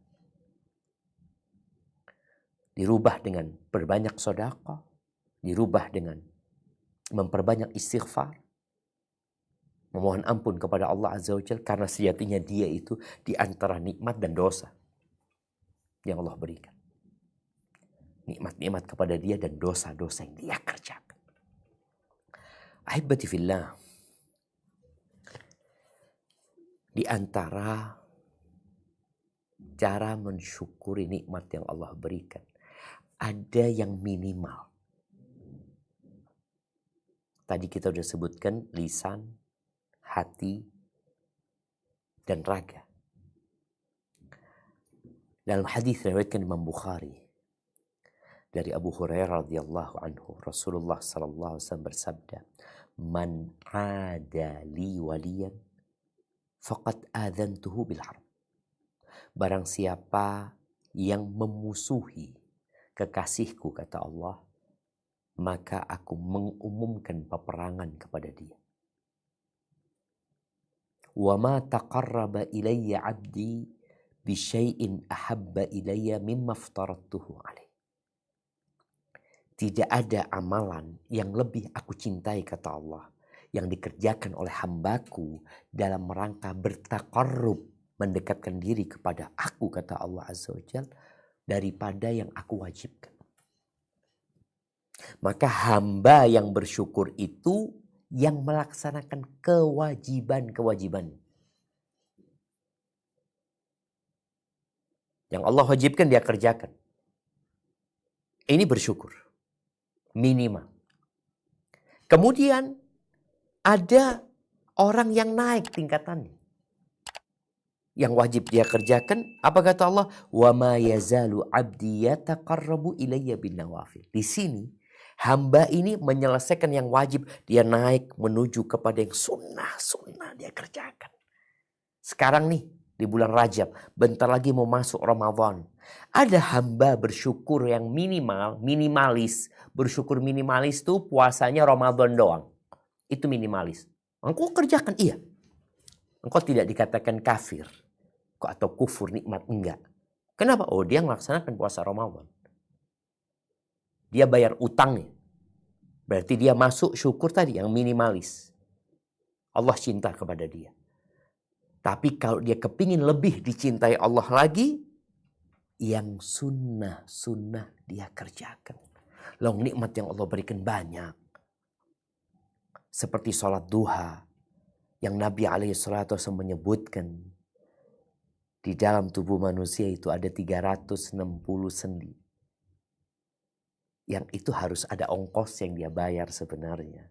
Dirubah dengan berbanyak sedekah, dirubah dengan memperbanyak istighfar, memohon ampun kepada Allah Azza wa Jalla, karena sejatinya dia itu di antara nikmat dan dosa yang Allah berikan. Nikmat-nikmat kepada dia dan dosa-dosa yang dia kerjakan. Ahibati fillah, di antara cara mensyukuri nikmat yang Allah berikan, ada yang minimal. Tadi kita sudah sebutkan lisan, hati, dan raga. Dalam hadis riwayatkan Imam Bukhari dari Abu Hurairah radhiyallahu anhu, Rasulullah sallallahu alaihi wasallam bersabda, "Man 'ada li waliyan faqad adzantuhu bil harb." Barang siapa yang memusuhi kekasihku, kata Allah, maka aku mengumumkan peperangan kepada dia. Wa ma taqarraba ilayya 'abdi bi syai'in ahabba ilayya mimma aftaradtuhu alaih. Tidak ada amalan yang lebih aku cintai, kata Allah, yang dikerjakan oleh hambaku dalam rangka bertaqarrub, mendekatkan diri kepada aku, kata Allah Azza wa Jalla, daripada yang aku wajibkan. Maka hamba yang bersyukur itu yang melaksanakan kewajiban-kewajiban yang Allah wajibkan dia kerjakan. Ini bersyukur minimal. Kemudian ada orang yang naik tingkatannya. Yang wajib dia kerjakan, apa kata Allah? Wa ma yazalu 'abdi yataqarrabu ilayya bin nawafil. Di sini hamba ini menyelesaikan yang wajib, dia naik menuju kepada yang sunnah dia kerjakan. Sekarang nih di bulan Rajab, bentar lagi mau masuk Ramadan. Ada hamba bersyukur yang minimalis. Bersyukur minimalis itu puasanya Ramadan doang. Itu minimalis. Engkau kerjakan, iya. Engkau tidak dikatakan kafir atau kufur nikmat, enggak. Kenapa? Oh, dia melaksanakan puasa Ramadan. Dia bayar utangnya. Berarti dia masuk syukur tadi yang minimalis. Allah cinta kepada dia. Tapi kalau dia kepingin lebih dicintai Allah lagi, yang sunnah dia kerjakan. Loh, nikmat yang Allah berikan banyak. Seperti sholat duha yang Nabi SAW menyebutkan Di dalam tubuh manusia itu ada 360 sendi. Yang itu harus ada ongkos yang dia bayar sebenarnya.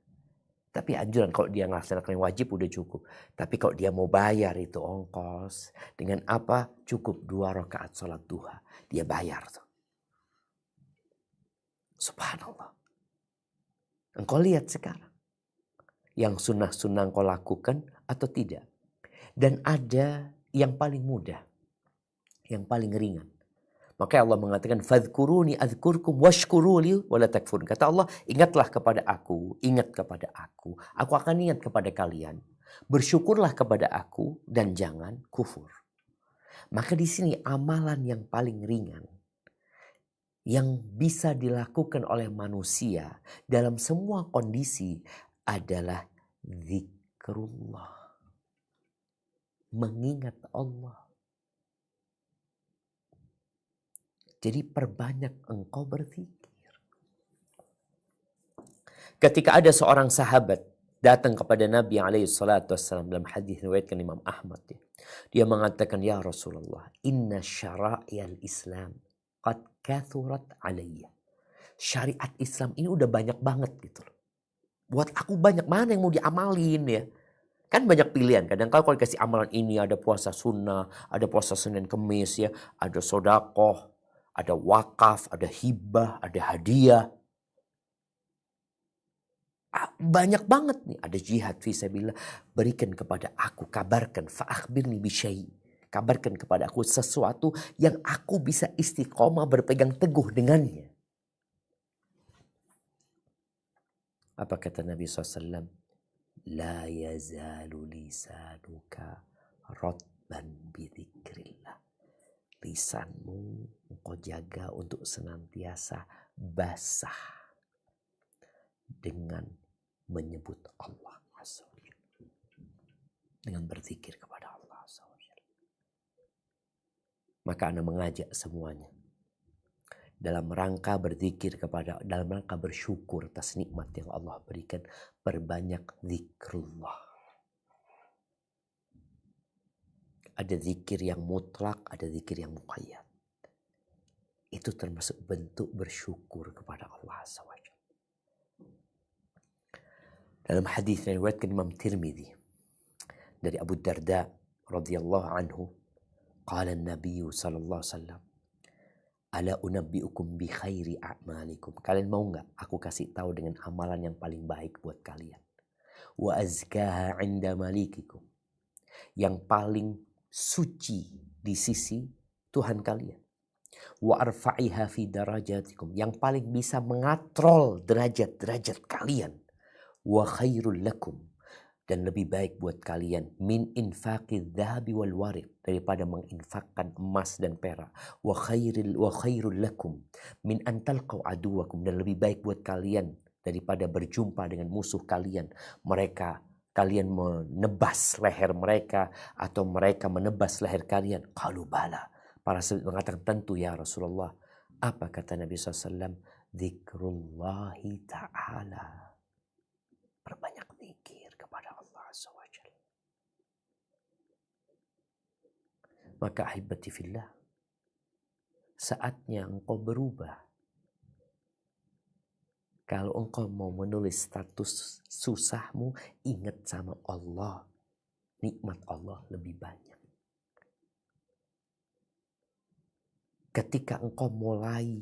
Tapi anjuran kalau dia melaksanakan yang wajib udah cukup. Tapi kalau dia mau bayar itu ongkos. Dengan apa? Cukup 2 rakaat sholat duha. Dia bayar tuh. Subhanallah. Engkau lihat sekarang. Yang sunnah-sunnah engkau lakukan atau tidak. Dan ada yang paling mudah. Yang paling ringan. Maka Allah mengatakan, fadhkuruni adhkurkum washkuruli wala takfurun. Kata Allah, ingatlah kepada aku, ingat kepada aku. Aku akan ingat kepada kalian. Bersyukurlah kepada aku dan jangan kufur. Maka di sini amalan yang paling ringan. Yang bisa dilakukan oleh manusia dalam semua kondisi adalah zikrullah. Mengingat Allah. Jadi perbanyak engkau berzikir. Ketika ada seorang sahabat datang kepada Nabi SAW dalam hadis riwayatkan Imam Ahmad. Dia mengatakan, ya Rasulullah, inna syara'iyal Islam qad kathurat alayya. Syariat Islam ini udah banyak banget gitu loh. Buat aku banyak, mana yang mau diamalin ya. Kan banyak pilihan. Kadang kalau dikasih amalan ini ada puasa sunnah, ada puasa Senin Kemis ya, ada sodakoh, ada wakaf, ada hibah, ada hadiah. Banyak banget nih. Ada jihad fisabilillah. Berikan kepada aku, kabarkan. Fa'akhbirni bisyai. Kabarkan kepada aku sesuatu yang aku bisa istiqomah berpegang teguh dengannya. Apa kata Nabi SAW? La yazalu lisanuka rotban bidzikrillah. Lisanmu engkau jaga untuk senantiasa basah dengan menyebut Allah Azza wa Jalla. Dengan berzikir kepada Allah Azza wa Jalla. Maka Anda mengajak semuanya dalam rangka berzikir kepada, dalam rangka bersyukur atas nikmat yang Allah berikan, perbanyak zikrullah. Ada zikir yang mutlak, ada zikir yang muqayyad. Itu termasuk bentuk bersyukur kepada Allah Azza wa Jalla. Dalam hadis yang diriwayatkan Imam Tirmidzi dari Abu Darda radhiyallahu anhu, qala an-nabiy sallallahu alaihi wasallam, ala unabbiukum bi khairi a'malikum. Kalian mau enggak aku kasih tahu dengan amalan yang paling baik buat kalian? Wa azkaha 'inda malikikum. Yang paling suci di sisi Tuhan kalian. Wa arfa'iha fi darajatikum. Yang paling bisa mengatrol derajat-derajat kalian. Wa khairul lakum. Dan lebih baik buat kalian min infaqid dhahabi wal warid, daripada menginfakkan emas dan perak. Wa khairul lakum min an talqaw aduwakum. Dan lebih baik buat kalian daripada berjumpa dengan musuh kalian. Kalian menebas leher mereka atau mereka menebas leher kalian. Qalu bala. Para sahabat mengatakan, tentu ya Rasulullah. Apa kata Nabi SAW? Zikrullahi ta'ala. Perbanyak zikir kepada Allah Azza wa Jalla. Maka ahibati fillah, saatnya engkau berubah. Kalau engkau mau menulis status susahmu, ingat sama Allah. Nikmat Allah lebih banyak. Ketika engkau mulai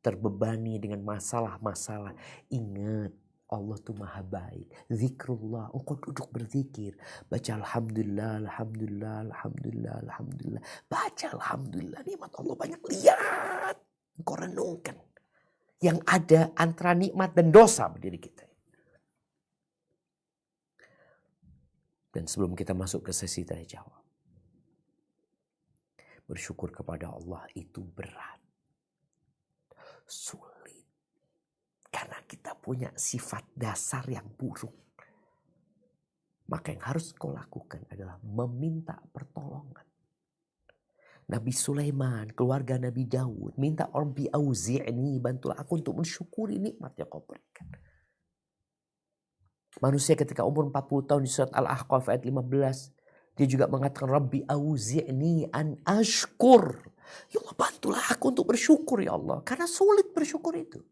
terbebani dengan masalah-masalah, ingat Allah tuh maha baik. Zikrullah. Engkau duduk berzikir. Baca alhamdulillah, alhamdulillah, alhamdulillah, alhamdulillah. Baca alhamdulillah. Nikmat Allah banyak. Lihat. Engkau renungkan. Yang ada antara nikmat dan dosa berdiri kita. Dan sebelum kita masuk ke sesi tanya jawab. Bersyukur kepada Allah itu berat. Sulit. Karena kita punya sifat dasar yang buruk. Maka yang harus kau lakukan adalah meminta pertolongan. Nabi Sulaiman, keluarga Nabi Daud, minta Rabbi auzi'ni, bantulah aku untuk mensyukuri nikmat yang kau berikan. Manusia ketika umur 40 tahun di surat Al-Ahqaf ayat 15, Dia juga mengatakan, Rabbi auzi'ni an ashkur. Ya Allah, bantulah aku untuk bersyukur ya Allah. Karena sulit bersyukur itu.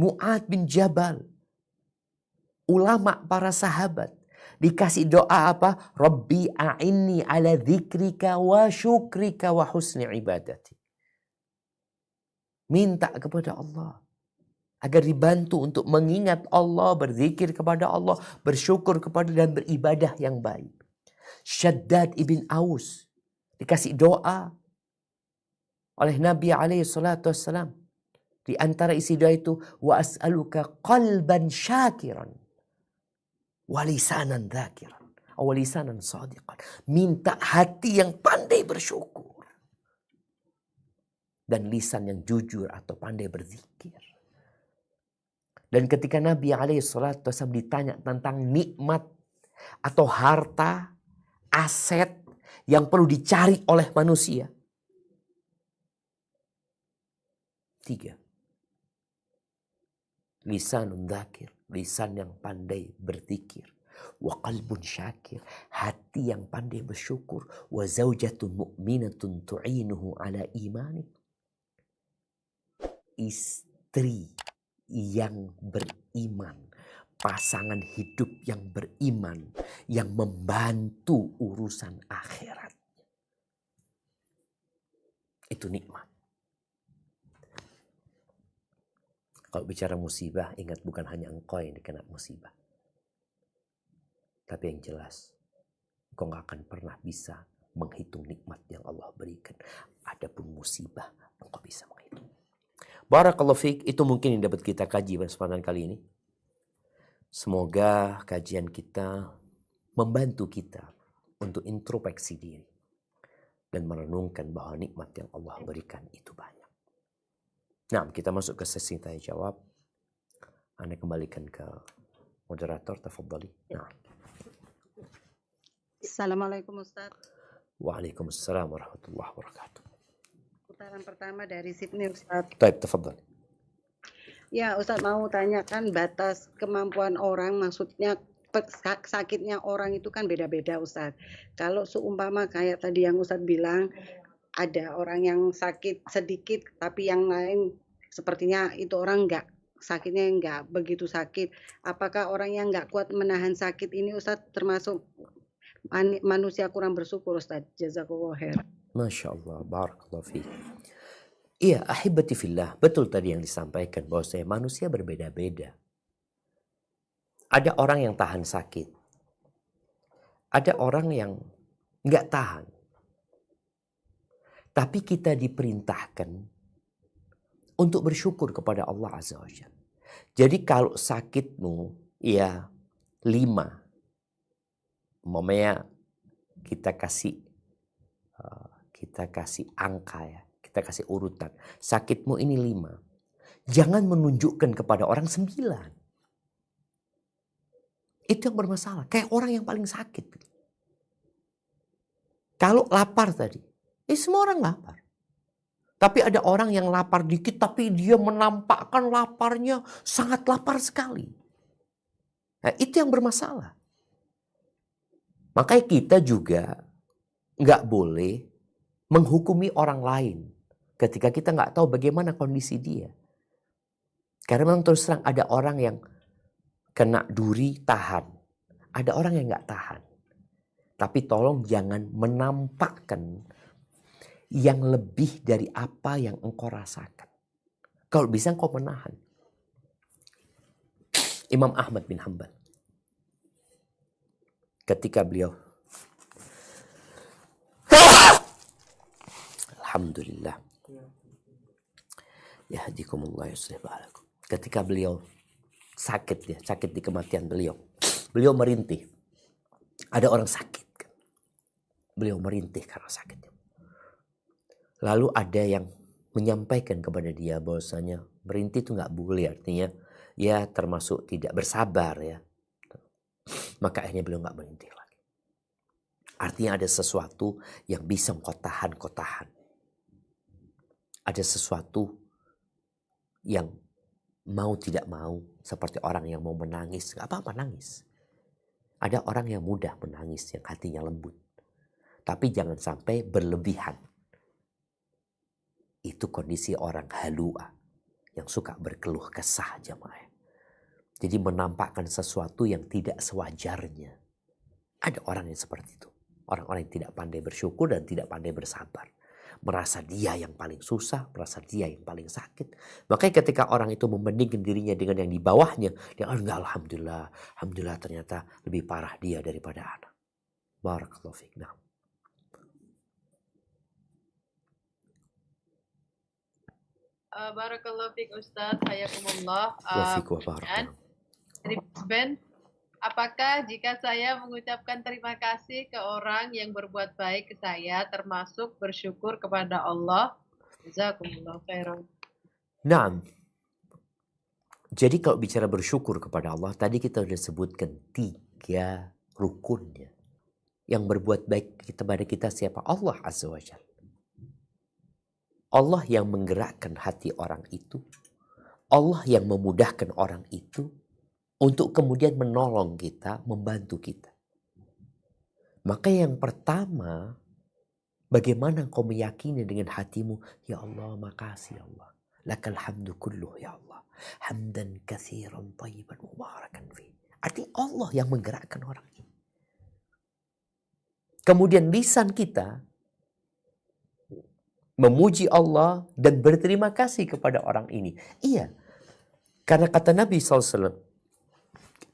Mu'ad bin Jabal, ulama para sahabat, dikasih doa apa? Rabbi a'inni ala dzikrika wa syukrika wa husni ibadati. Minta kepada Allah agar dibantu untuk mengingat Allah, berzikir kepada Allah, bersyukur kepada dan beribadah yang baik. Shaddad ibn Aus dikasih doa oleh Nabi alaihi salatu wassalam. Di antara isi doa itu, wa as'aluka qalban syakiran wa lisanan dzakiran wa lisanan shadiqan. Minta hati yang pandai bersyukur dan lisan yang jujur atau pandai berzikir. Dan ketika Nabi SAW ditanya tentang nikmat atau harta, aset yang perlu dicari oleh manusia. 3. Lisanun dzakir, lisan yang pandai berzikir. Wa qalbun syakir, hati yang pandai bersyukur. Wa zaujatun mu'minatun tu'inuhu ala imani. Istri yang beriman, pasangan hidup yang beriman, yang membantu urusan akhirat. Itu nikmat. Kalau bicara musibah, ingat bukan hanya engkau yang dikena musibah. Tapi yang jelas, engkau gak akan pernah bisa menghitung nikmat yang Allah berikan. Adapun musibah, engkau bisa menghitung. Barakallahu fiik, itu mungkin yang dapat kita kaji pada kesempatan kali ini. Semoga kajian kita membantu kita untuk introspeksi diri dan merenungkan bahwa nikmat yang Allah berikan itu banyak. Nah, kita masuk ke sesi tanya jawab. Anda kembalikan ke moderator, tafadhali. Nah. Assalamualaikum Ustaz. Waalaikumsalam warahmatullahi wabarakatuh. Putaran pertama dari Sydney Ustaz. Baik, tafadhali. Ya Ustaz, mau tanyakan batas kemampuan orang, maksudnya sakitnya orang itu kan beda-beda Ustaz. Kalau seumpama kayak tadi yang Ustaz bilang, ada orang yang sakit sedikit tapi yang lain sepertinya itu orang sakitnya nggak begitu sakit. Apakah orang yang nggak kuat menahan sakit ini Ustaz termasuk manusia kurang bersyukur Ustaz? Jazakallahu khair. Masya Allah, barakallahu fiik. Iya, ahibati fillah, betul tadi yang disampaikan bahwa manusia berbeda-beda. Ada orang yang tahan sakit. Ada orang yang nggak tahan. Tapi kita diperintahkan untuk bersyukur kepada Allah Azza wa Jalla. Jadi kalau sakitmu ya 5, umpamanya kita kasih angka ya, kita kasih urutan. Sakitmu ini 5. Jangan menunjukkan kepada orang 9. Itu yang bermasalah. Kayak orang yang paling sakit. Kalau lapar tadi, semua orang lapar. Tapi ada orang yang lapar dikit tapi dia menampakkan laparnya sangat lapar sekali. Nah, itu yang bermasalah. Makanya kita juga nggak boleh menghukumi orang lain ketika kita nggak tahu bagaimana kondisi dia. Karena memang terus terang ada orang yang kena duri tahan. Ada orang yang nggak tahan. Tapi tolong jangan menampakkan yang lebih dari apa yang engkau rasakan. Kalau bisa engkau menahan. Imam Ahmad bin Hanbal, ketika beliau Alhamdulillah, yahdikumullah yuslih balakum. Ketika beliau sakit di kematian beliau merintih. Ada orang sakit, beliau merintih karena sakitnya. Lalu ada yang menyampaikan kepada dia bahwasanya merintih itu nggak boleh, artinya ya termasuk tidak bersabar ya. Maka akhirnya beliau nggak merintih lagi. Artinya ada sesuatu yang bisa kau tahan. Ada sesuatu yang mau tidak mau, seperti orang yang mau menangis, nggak apa-apa nangis. Ada orang yang mudah menangis, yang hatinya lembut. Tapi jangan sampai berlebihan. Itu kondisi orang halua yang suka berkeluh kesah, jemaah. Jadi menampakkan sesuatu yang tidak sewajarnya. Ada orang yang seperti itu. Orang-orang yang tidak pandai bersyukur dan tidak pandai bersabar. Merasa dia yang paling susah, merasa dia yang paling sakit. Makanya ketika orang itu membandingkan dirinya dengan yang di bawahnya, dia enggak, alhamdulillah, alhamdulillah ternyata lebih parah dia daripada anak. Barakallahu fiik. Nah. Barakallahu fiik Ustaz, hayakumullah. Wa fiik wa barakallahu. Dari Ben, apakah jika saya mengucapkan terima kasih ke orang yang berbuat baik ke saya termasuk bersyukur kepada Allah? Jazakumullah khairan. Nah, jadi kalau bicara bersyukur kepada Allah, tadi kita sudah sebutkan 3 rukunnya. Yang berbuat baik kepada kita siapa? Allah Azza wa Jalla. Allah yang menggerakkan hati orang itu. Allah yang memudahkan orang itu untuk kemudian menolong kita, membantu kita. Maka yang pertama, bagaimana kau meyakini dengan hatimu, ya Allah, makasih ya Allah. Lakal hamdu kulluh ya Allah. Hamdan katsiran thayyiban mubarakan fi. Artinya Allah yang menggerakkan orang ini. Kemudian lisan kita memuji Allah dan berterima kasih kepada orang ini. Iya. Karena kata Nabi SAW,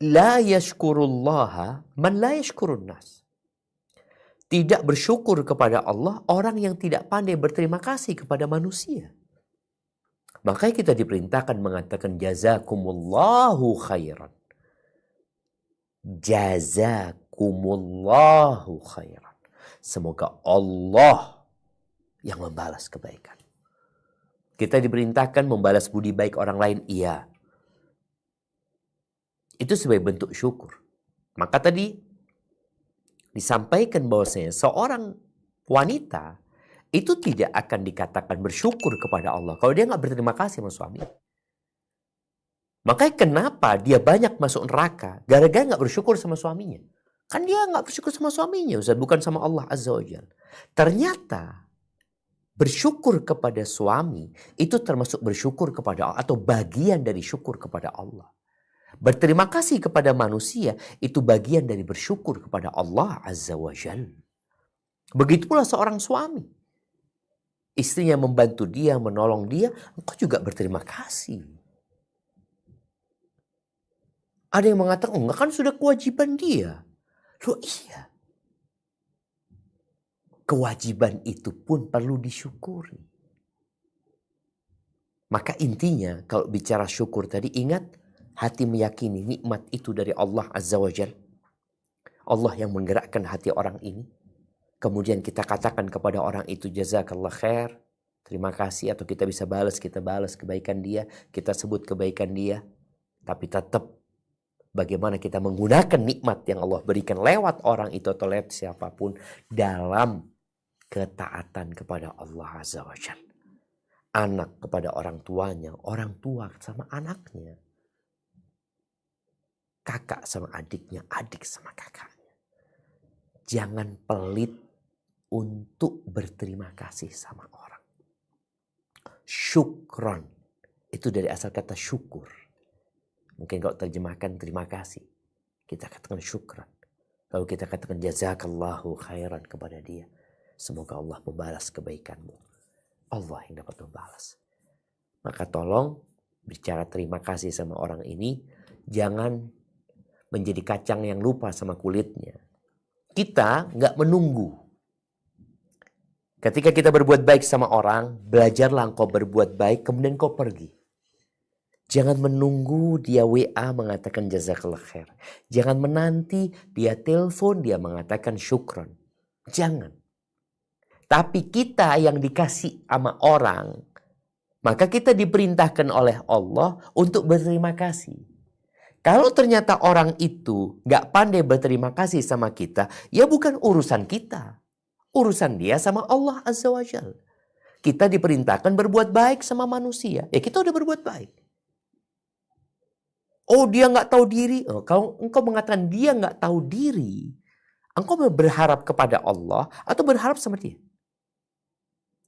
la yashkurullaha man la yashkurun nas. Tidak bersyukur kepada Allah orang yang tidak pandai berterima kasih kepada manusia. Makanya kita diperintahkan mengatakan jazakumullahu khairan. Jazakumullahu khairan. Semoga Allah yang membalas kebaikan. Kita diperintahkan membalas budi baik orang lain, iya. Itu sebagai bentuk syukur. Maka tadi disampaikan bahwasanya seorang wanita itu tidak akan dikatakan bersyukur kepada Allah kalau dia nggak berterima kasih sama suami. Makanya kenapa dia banyak masuk neraka gara-gara nggak bersyukur sama suaminya. Kan dia nggak bersyukur sama suaminya, Ustaz, bukan sama Allah Azza wa Jalla. Ternyata bersyukur kepada suami itu termasuk bersyukur kepada Allah atau bagian dari syukur kepada Allah. Berterima kasih kepada manusia itu bagian dari bersyukur kepada Allah Azza wa Jalla. Begitu pula seorang suami. Istrinya membantu dia, menolong dia, engkau juga berterima kasih. Ada yang mengatakan, enggak, kan sudah kewajiban dia. Loh iya. Kewajiban itu pun perlu disyukuri. Maka intinya kalau bicara syukur tadi, ingat hati meyakini nikmat itu dari Allah Azza wa Jalla. Allah yang menggerakkan hati orang ini. Kemudian kita katakan kepada orang itu jazakallah khair. Terima kasih, atau kita bisa balas, kita balas kebaikan dia. Kita sebut kebaikan dia. Tapi tetap bagaimana kita menggunakan nikmat yang Allah berikan lewat orang itu atau lewat siapapun dalam ketaatan kepada Allah Azza wa Jalla. Anak kepada orang tuanya, orang tua sama anaknya. Kakak sama adiknya, adik sama kakaknya. Jangan pelit untuk berterima kasih sama orang. Syukron, itu dari asal kata syukur. Mungkin kalau terjemahkan terima kasih, kita katakan syukran. Lalu kita katakan jazakallahu khairan kepada dia. Semoga Allah membalas kebaikanmu. Allah yang dapat membalas. Maka tolong bicara terima kasih sama orang ini, jangan menjadi kacang yang lupa sama kulitnya. Kita nggak menunggu. Ketika kita berbuat baik sama orang, belajarlah engkau berbuat baik, kemudian kau pergi. Jangan menunggu dia WA mengatakan jazakallah khair. Jangan menanti dia telepon, dia mengatakan syukron. Jangan. Tapi kita yang dikasih sama orang, maka kita diperintahkan oleh Allah untuk berterima kasih. Kalau ternyata orang itu gak pandai berterima kasih sama kita, ya bukan urusan kita. Urusan dia sama Allah Azza wa Jalla. Kita diperintahkan berbuat baik sama manusia. Ya kita udah berbuat baik. Oh, dia nggak tahu diri. Oh, kalau engkau mengatakan dia nggak tahu diri, engkau berharap kepada Allah atau berharap sama dia?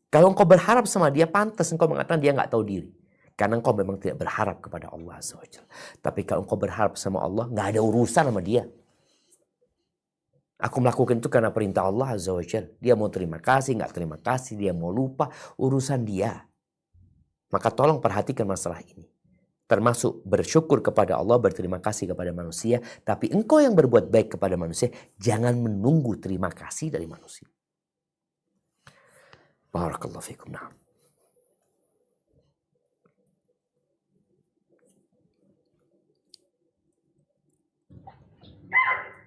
Kalau engkau berharap sama dia, pantas engkau mengatakan dia nggak tahu diri. Karena engkau memang tidak berharap kepada Allah Azza wa Jalla. Tapi kalau engkau berharap sama Allah, nggak ada urusan sama dia. Aku melakukan itu karena perintah Allah Azza wa Jalla. Dia mau terima kasih, nggak terima kasih, dia mau lupa, urusan dia. Maka tolong perhatikan masalah ini. Termasuk bersyukur kepada Allah, berterima kasih kepada manusia. Tapi engkau yang berbuat baik kepada manusia, jangan menunggu terima kasih dari manusia. Barakallahu fikum. Nah.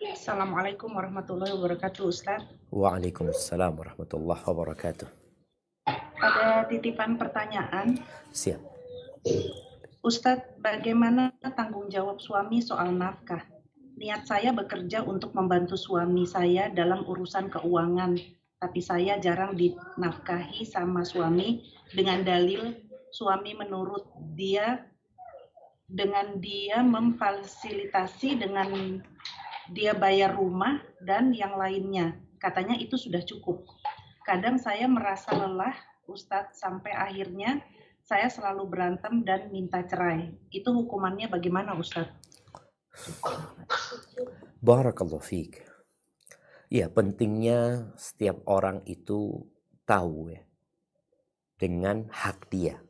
Assalamualaikum warahmatullahi wabarakatuh, Ustaz. Waalaikumsalam warahmatullahi wabarakatuh. Ada titipan pertanyaan. Siap. Ustadz, bagaimana tanggung jawab suami soal nafkah? Niat saya bekerja untuk membantu suami saya dalam urusan keuangan, tapi saya jarang dinafkahi sama suami dengan dalil suami menurut dia dengan dia memfasilitasi dengan dia bayar rumah dan yang lainnya. Katanya itu sudah cukup. Kadang saya merasa lelah, Ustadz, sampai akhirnya saya selalu berantem dan minta cerai. Itu hukumannya bagaimana, Ustadz? Barakallahu fiik. Ya, pentingnya setiap orang itu tahu ya dengan hak dia.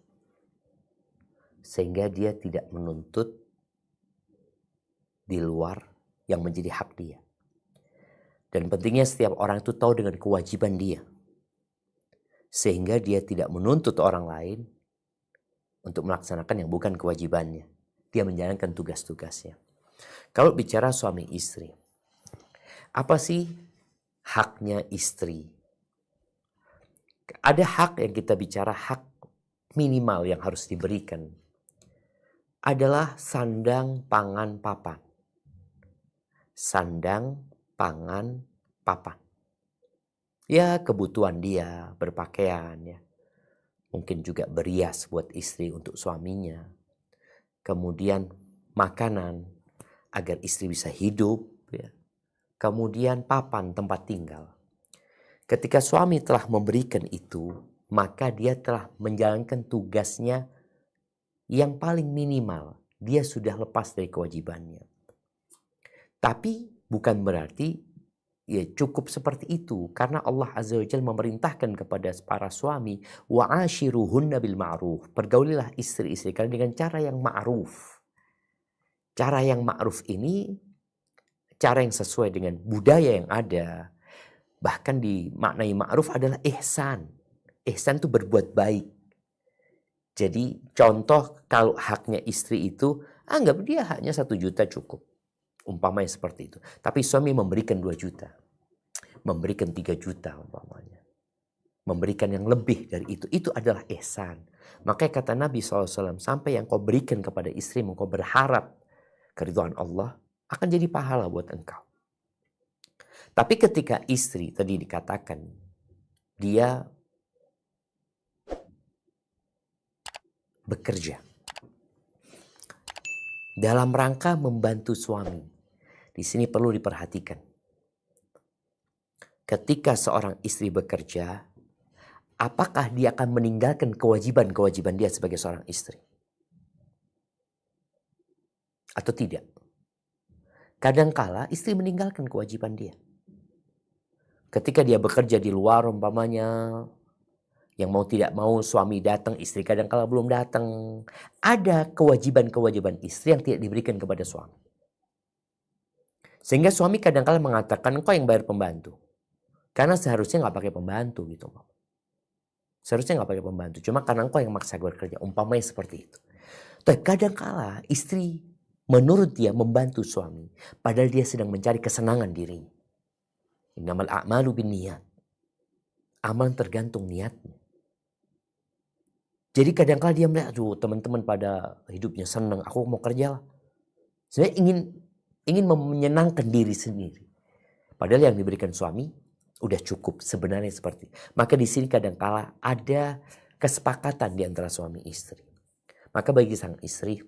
Sehingga dia tidak menuntut di luar yang menjadi hak dia. Dan pentingnya setiap orang itu tahu dengan kewajiban dia. Sehingga dia tidak menuntut orang lain untuk melaksanakan yang bukan kewajibannya. Dia menjalankan tugas-tugasnya. Kalau bicara suami istri, apa sih haknya istri? Ada hak yang kita bicara, hak minimal yang harus diberikan. Adalah sandang, pangan, papan. Sandang, pangan, papan. Ya, kebutuhan dia, berpakaian ya. Mungkin juga berias buat istri untuk suaminya. Kemudian makanan agar istri bisa hidup. Ya. Kemudian papan, tempat tinggal. Ketika suami telah memberikan itu, maka dia telah menjalankan tugasnya yang paling minimal. Dia sudah lepas dari kewajibannya. Tapi bukan berarti ya cukup seperti itu, karena Allah Azza wa Jalla memerintahkan kepada para suami, wa ashiruhunna bil ma'ruf, pergaulilah istri-istri kalian dengan cara yang ma'ruf. Cara yang ma'ruf ini cara yang sesuai dengan budaya yang ada. Bahkan dimaknai ma'ruf adalah ihsan. Ihsan itu berbuat baik. Jadi contoh kalau haknya istri itu, anggap dia haknya 1 juta cukup. Umpamanya seperti itu. Tapi suami memberikan 2 juta. Memberikan 3 juta umpamanya. Memberikan yang lebih dari itu. Itu adalah ihsan. Makanya kata Nabi SAW, sampai yang kau berikan kepada istrimu, kau berharap keridhaan Allah, akan jadi pahala buat engkau. Tapi ketika istri tadi dikatakan, dia bekerja dalam rangka membantu suami. Di sini perlu diperhatikan. Ketika seorang istri bekerja, apakah dia akan meninggalkan kewajiban-kewajiban dia sebagai seorang istri? Atau tidak? Kadangkala istri meninggalkan kewajiban dia. Ketika dia bekerja di luar umpamanya, yang mau tidak mau suami datang, istri kadangkala belum datang. Ada kewajiban-kewajiban istri yang tidak diberikan kepada suami. Sehingga suami kadang-kala mengatakan, engkau yang bayar pembantu. Karena seharusnya nggak pakai pembantu gitu. Seharusnya nggak pakai pembantu. Cuma karena engkau yang maksa bekerja. Umpamanya seperti itu. Tapi kadang-kala istri menurut dia membantu suami. Padahal dia sedang mencari kesenangan dirinya. Innamal a'malu binniyat. Amal tergantung niatnya. Jadi kadang-kala dia melihat, aduh teman-teman pada hidupnya senang. Aku mau kerja lah. Sebenarnya ingin menyenangkan diri sendiri. Padahal yang diberikan suami udah cukup sebenarnya seperti. Maka di sini kadangkala ada kesepakatan di antara suami istri. Maka bagi sang istri,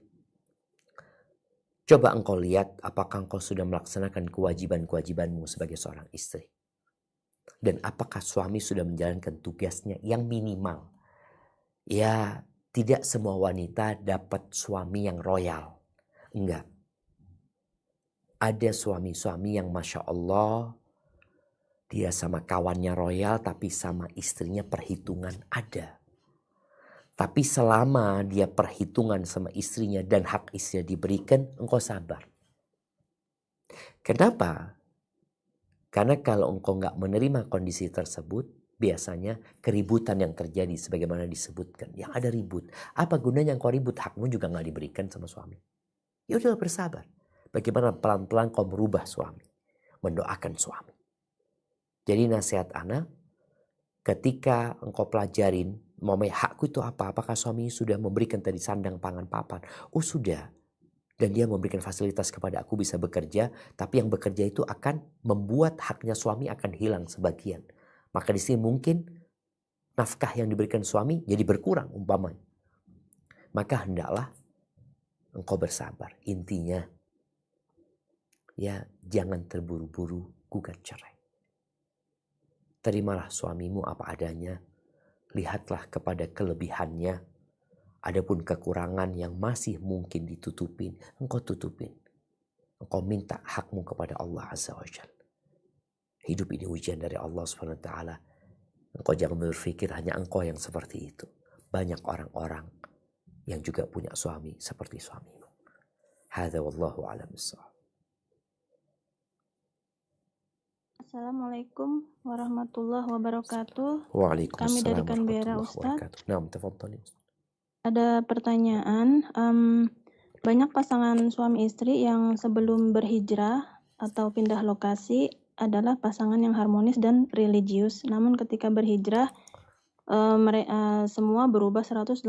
Coba engkau lihat apakah engkau sudah melaksanakan kewajiban-kewajibanmu sebagai seorang istri. Dan apakah suami sudah menjalankan tugasnya yang minimal. Ya, tidak semua wanita dapat suami yang royal. Enggak. Ada suami-suami yang Masya Allah, dia sama kawannya royal tapi sama istrinya perhitungan ada. Tapi selama dia perhitungan sama istrinya dan hak istrinya diberikan, engkau sabar. Kenapa? Karena kalau engkau nggak menerima kondisi tersebut, biasanya keributan yang terjadi sebagaimana disebutkan. Yang ada ribut. Apa gunanya engkau ribut? Hakmu juga nggak diberikan sama suami. Ya udah bersabar. Bagaimana pelan-pelan kau merubah suami. Mendoakan suami. Jadi nasihat anak, ketika engkau pelajarin, Mama, hakku itu apa? Apakah suami sudah memberikan tadi sandang, pangan, papan? Oh sudah. Dan dia memberikan fasilitas kepada aku bisa bekerja. Tapi yang bekerja itu akan membuat haknya suami akan hilang sebagian. Maka di sini mungkin nafkah yang diberikan suami jadi berkurang umpamanya. Maka hendaklah engkau bersabar. Intinya, ya jangan terburu-buru gugat cerai. Terimalah suamimu apa adanya. Lihatlah kepada kelebihannya. Adapun kekurangan yang masih mungkin ditutupin, engkau tutupin. Engkau minta hakmu kepada Allah Azza wa Jalla. Hidup ini ujian dari Allah Subhanahu wa taala. Engkau jangan berpikir hanya engkau yang seperti itu. Banyak orang-orang yang juga punya suami seperti suamimu. Hadza wallahu a'lam bissawab. Assalamualaikum warahmatullahi wabarakatuh. Waalaikumsalam Kami dari warahmatullahi Canberra, Ustaz. wabarakatuh. Naam, tafadhali. Ada pertanyaan, banyak pasangan suami istri yang sebelum berhijrah atau pindah lokasi adalah pasangan yang harmonis dan religius. Namun ketika berhijrah, semua berubah 180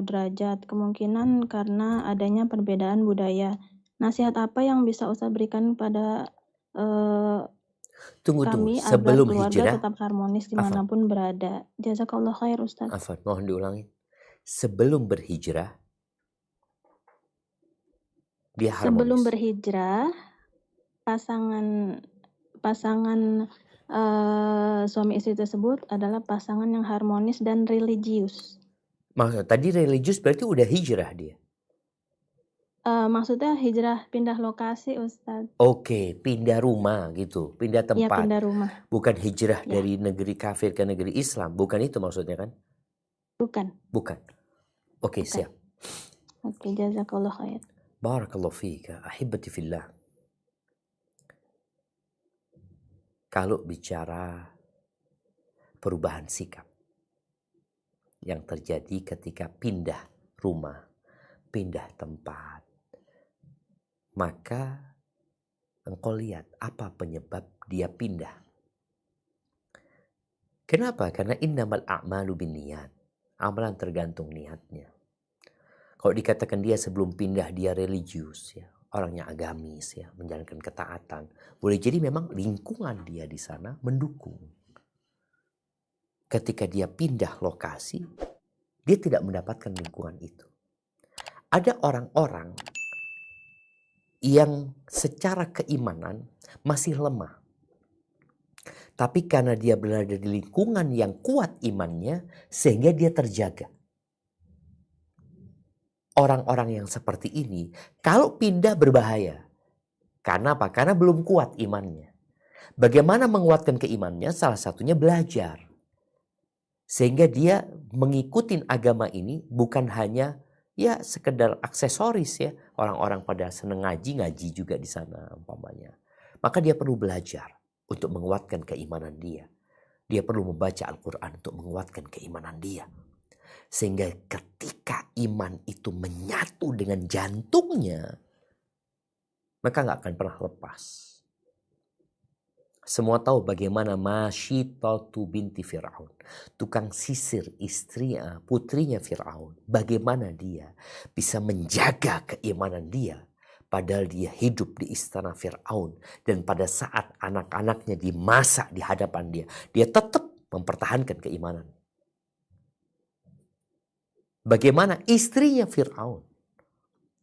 derajat. Kemungkinan karena adanya perbedaan budaya. Nasihat apa yang bisa Ustaz berikan pada Tunggu. kami agar Sebelum keluarga hijrah, tetap harmonis dimanapun berada? Jazakallah khair, Ustaz. Afan, mohon diulangi. Sebelum berhijrah, dia harmonis. Sebelum berhijrah, pasangan suami istri tersebut adalah pasangan yang harmonis dan religius. Maksudnya tadi religius berarti udah hijrah dia. Maksudnya hijrah pindah lokasi, Ustaz. Oke, pindah rumah gitu, pindah Ya, tempat. pindah rumah. Bukan hijrah Ya. dari negeri kafir ke negeri Islam. Bukan itu maksudnya kan? Bukan. Oke, Bukan. siap. Oke, jazakallah khair. Barakallahu fika, ahibati fillah. Kalau bicara perubahan sikap yang terjadi ketika pindah rumah, pindah tempat, maka engkau lihat apa penyebab dia pindah. Kenapa? Karena innamal a'malu binniyat. Amalan tergantung niatnya. Kalau dikatakan dia sebelum pindah dia religius, ya, orangnya agamis, ya, menjalankan ketaatan, boleh jadi memang lingkungan dia di sana mendukung. Ketika dia pindah lokasi, dia tidak mendapatkan lingkungan itu. Ada orang-orang yang secara keimanan masih lemah. Tapi karena dia berada di lingkungan yang kuat imannya, sehingga dia terjaga. Orang-orang yang seperti ini, kalau pindah berbahaya. Karena apa? Karena belum kuat imannya. Bagaimana menguatkan keimannya? Salah satunya belajar. Sehingga dia mengikuti agama ini bukan hanya ya sekedar aksesoris ya. Orang-orang pada senang ngaji juga di sana umpamanya. Maka dia perlu belajar untuk menguatkan keimanan dia. Dia perlu membaca Al-Quran untuk menguatkan keimanan dia. Sehingga ketika iman itu menyatu dengan jantungnya, maka gak akan pernah lepas. Semua tahu bagaimana Masyitatu binti Fir'aun, tukang sisir istrinya, putrinya Fir'aun. Bagaimana dia bisa menjaga keimanan dia. Padahal dia hidup di istana Fir'aun. Dan pada saat anak-anaknya dimasak di hadapan dia, dia tetap mempertahankan keimanan. Bagaimana istrinya Fir'aun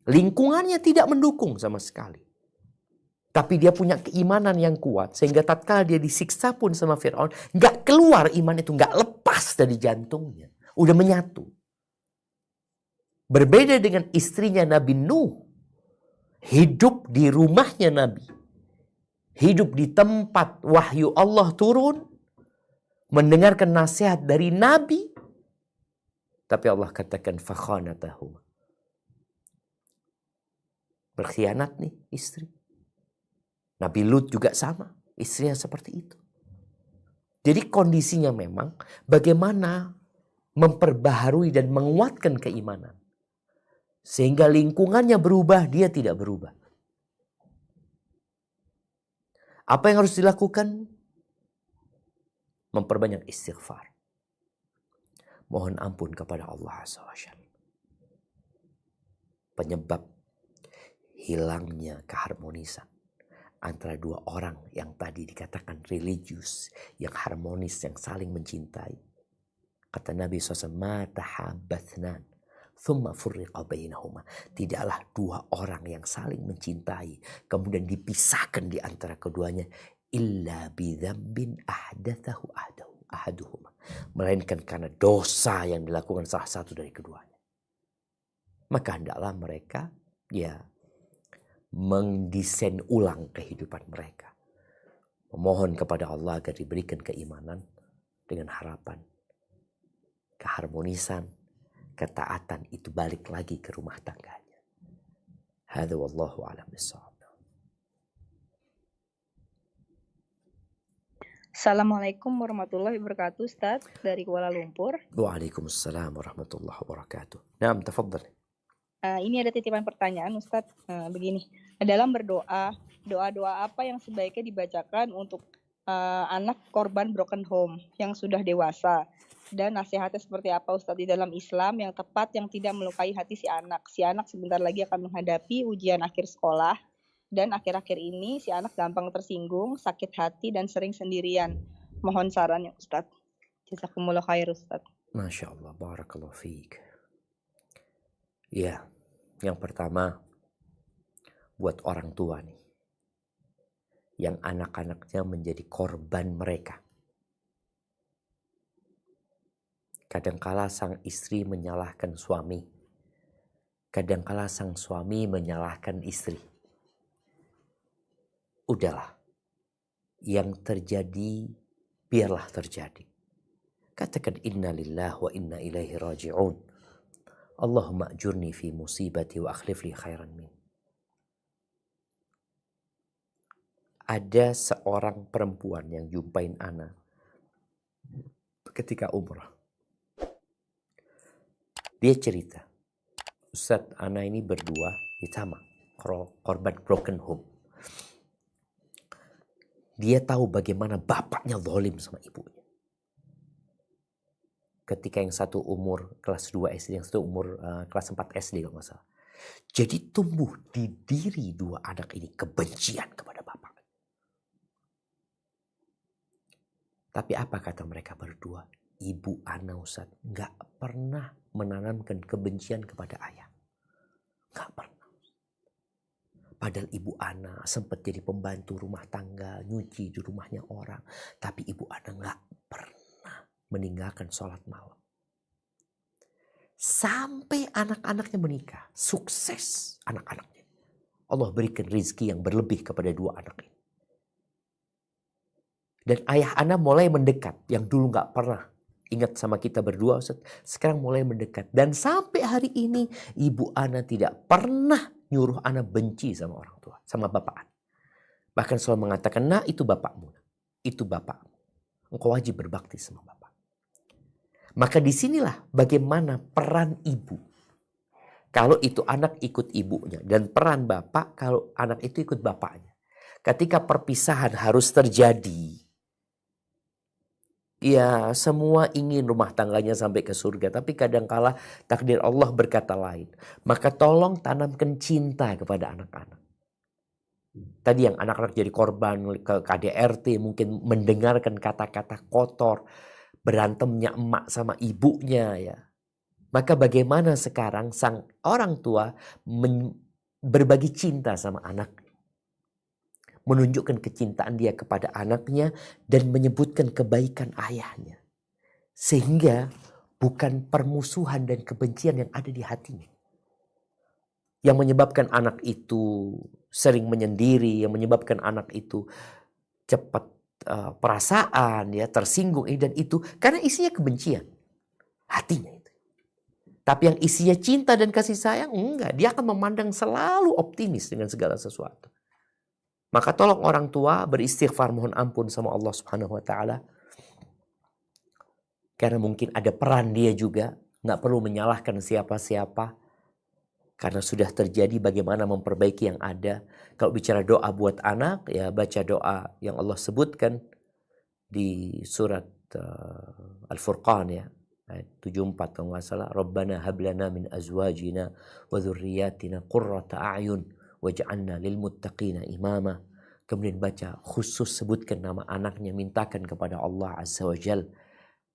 Lingkungannya tidak mendukung sama sekali. Tapi dia punya keimanan yang kuat. Sehingga tatkala dia disiksa pun sama Fir'aun, nggak keluar iman itu, nggak lepas dari jantungnya. Udah menyatu. Berbeda dengan istrinya Nabi Nuh. Hidup di rumahnya Nabi. Hidup di tempat wahyu Allah turun. Mendengarkan nasihat dari Nabi. Tapi Allah katakan fakhanatahuma. Berkhianat nih istri. Nabi Lut juga sama. Istrinya seperti itu. Jadi kondisinya memang bagaimana memperbaharui dan menguatkan keimanan. Sehingga lingkungannya berubah, dia tidak berubah. Apa yang harus dilakukan? Memperbanyak istighfar. Mohon ampun kepada Allah SWT. Penyebab hilangnya keharmonisan antara dua orang yang tadi dikatakan religius, yang harmonis, yang saling mencintai. Kata Nabi SAW, ma tahabbathnan thumma furriqa bainahuma. Tidaklah dua orang yang saling mencintai kemudian dipisahkan di antara keduanya illa bidzambin ahdathahu ahaduhuma, melainkan karena dosa yang dilakukan salah satu dari keduanya. Maka hendaklah mereka mendesain ulang kehidupan mereka. Memohon kepada Allah agar diberikan keimanan dengan harapan keharmonisan, ketaatan itu balik lagi ke rumah tangganya. Hadza wallahu a'lam bissawab. Assalamualaikum warahmatullahi wabarakatuh, Ustaz dari Kuala Lumpur. Waalaikumsalam warahmatullahi wabarakatuh. Naam, tafadhal. Ini ada titipan pertanyaan, Ustaz. Begini, dalam berdoa, doa-doa apa yang sebaiknya dibacakan untuk anak korban broken home yang sudah dewasa? Dan nasihatnya seperti apa, Ustaz, di dalam Islam yang tepat, yang tidak melukai hati si anak. Si anak sebentar lagi akan menghadapi ujian akhir sekolah. Dan akhir-akhir ini si anak gampang tersinggung, sakit hati, dan sering sendirian. Mohon sarannya, Ustaz. Jazakumullah khair, Ustaz. Masya Allah, barakallahu fiik. Ya, yang pertama buat orang tua nih, yang anak-anaknya menjadi korban mereka. Kadangkala sang istri menyalahkan suami, kadangkala sang suami menyalahkan istri. Udahlah, yang terjadi biarlah terjadi. Katakan inna lillahi wa inna ilaihi raji'un. Allahumma ajurni fi musibati wa akhlif li khairan min. Ada seorang perempuan yang jumpain ana ketika umrah. Dia cerita, Ustaz, ana ini berdua sama korban broken home. Dia tahu bagaimana bapaknya zalim sama ibunya. Ketika yang satu umur kelas 2 SD, yang satu umur kelas 4 SD kalau nggak salah. Jadi tumbuh di diri dua anak ini kebencian kepada bapak. Tapi apa kata mereka berdua? Ibu ana, Ustaz, nggak pernah menanamkan kebencian kepada ayah. Nggak pernah. Padahal ibu ana sempat jadi pembantu rumah tangga, nyuci di rumahnya orang. Tapi ibu ana nggak pernah meninggalkan sholat malam. Sampai anak-anaknya menikah. Sukses anak-anaknya. Allah berikan rizki yang berlebih kepada dua anak ini. Dan ayah ana mulai mendekat. Yang dulu gak pernah ingat sama kita berdua, Ustaz. Sekarang mulai mendekat. Dan sampai hari ini ibu ana tidak pernah nyuruh ana benci sama orang tua. Sama bapak ana. Bahkan selalu mengatakan, nah itu bapakmu. Itu bapakmu. Engkau wajib berbakti sama bapak. Maka disinilah bagaimana peran ibu. Kalau itu anak ikut ibunya. Dan peran bapak kalau anak itu ikut bapaknya. Ketika perpisahan harus terjadi. Ya, semua ingin rumah tangganya sampai ke surga. Tapi kadangkala takdir Allah berkata lain. Maka tolong tanamkan cinta kepada anak-anak. Tadi yang anak-anak jadi korban ke KDRT. Mungkin mendengarkan kata-kata kotor. Berantemnya emak sama ibunya ya. Maka bagaimana sekarang sang orang tua berbagi cinta sama anak, menunjukkan kecintaan dia kepada anaknya dan menyebutkan kebaikan ayahnya. Sehingga bukan permusuhan dan kebencian yang ada di hatinya yang menyebabkan anak itu sering menyendiri, yang menyebabkan anak itu cepat perasaan, ya, tersinggung ini dan itu, karena isinya kebencian hatinya itu. Tapi yang isinya cinta dan kasih sayang, enggak, dia akan memandang selalu optimis dengan segala sesuatu. Maka tolong orang tua beristighfar, mohon ampun sama Allah Subhanahu wa taala. Karena mungkin ada peran dia juga, nggak perlu menyalahkan siapa-siapa. Karena sudah terjadi, bagaimana memperbaiki yang ada. Kalau bicara doa buat anak, ya baca doa yang Allah sebutkan di surat Al-Furqan, ya, ayat 74 kalau nggak salah. Rabbana hablana min azwajina wa dhurriyyatina qurrata a'yun waj'alna lil muttaqina imama. Kemudian baca khusus sebutkan nama anaknya, mintakan kepada Allah Azza wa Jal.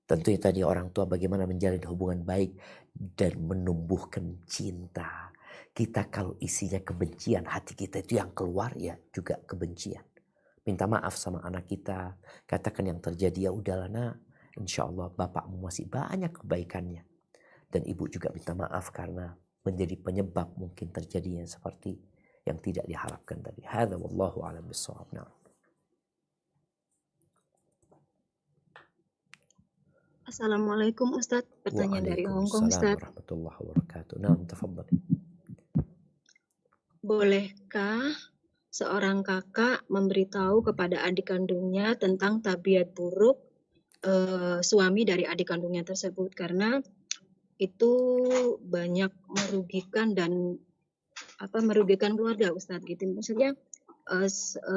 Tentunya tadi orang tua bagaimana menjalin hubungan baik dan menumbuhkan cinta. Kita kalau isinya kebencian, hati kita itu yang keluar ya juga kebencian. Minta maaf sama anak kita, katakan yang terjadi, ya udahlah nak, insya Allah bapakmu masih banyak kebaikannya. Dan ibu juga minta maaf karena menjadi penyebab mungkin terjadinya seperti yang tidak diharapkan tadi. Hadza wallahu a'lam bissawab. Nah. Assalamualaikum Ustadz, pertanyaan dari Hong Kong Ustadz. Warahmatullahi wabarakatuh. Nah, tafadhal. Bolehkah seorang kakak memberitahu kepada adik kandungnya tentang tabiat buruk suami dari adik kandungnya tersebut, karena itu banyak merugikan dan merugikan keluarga Ustadz gitu. Maksudnya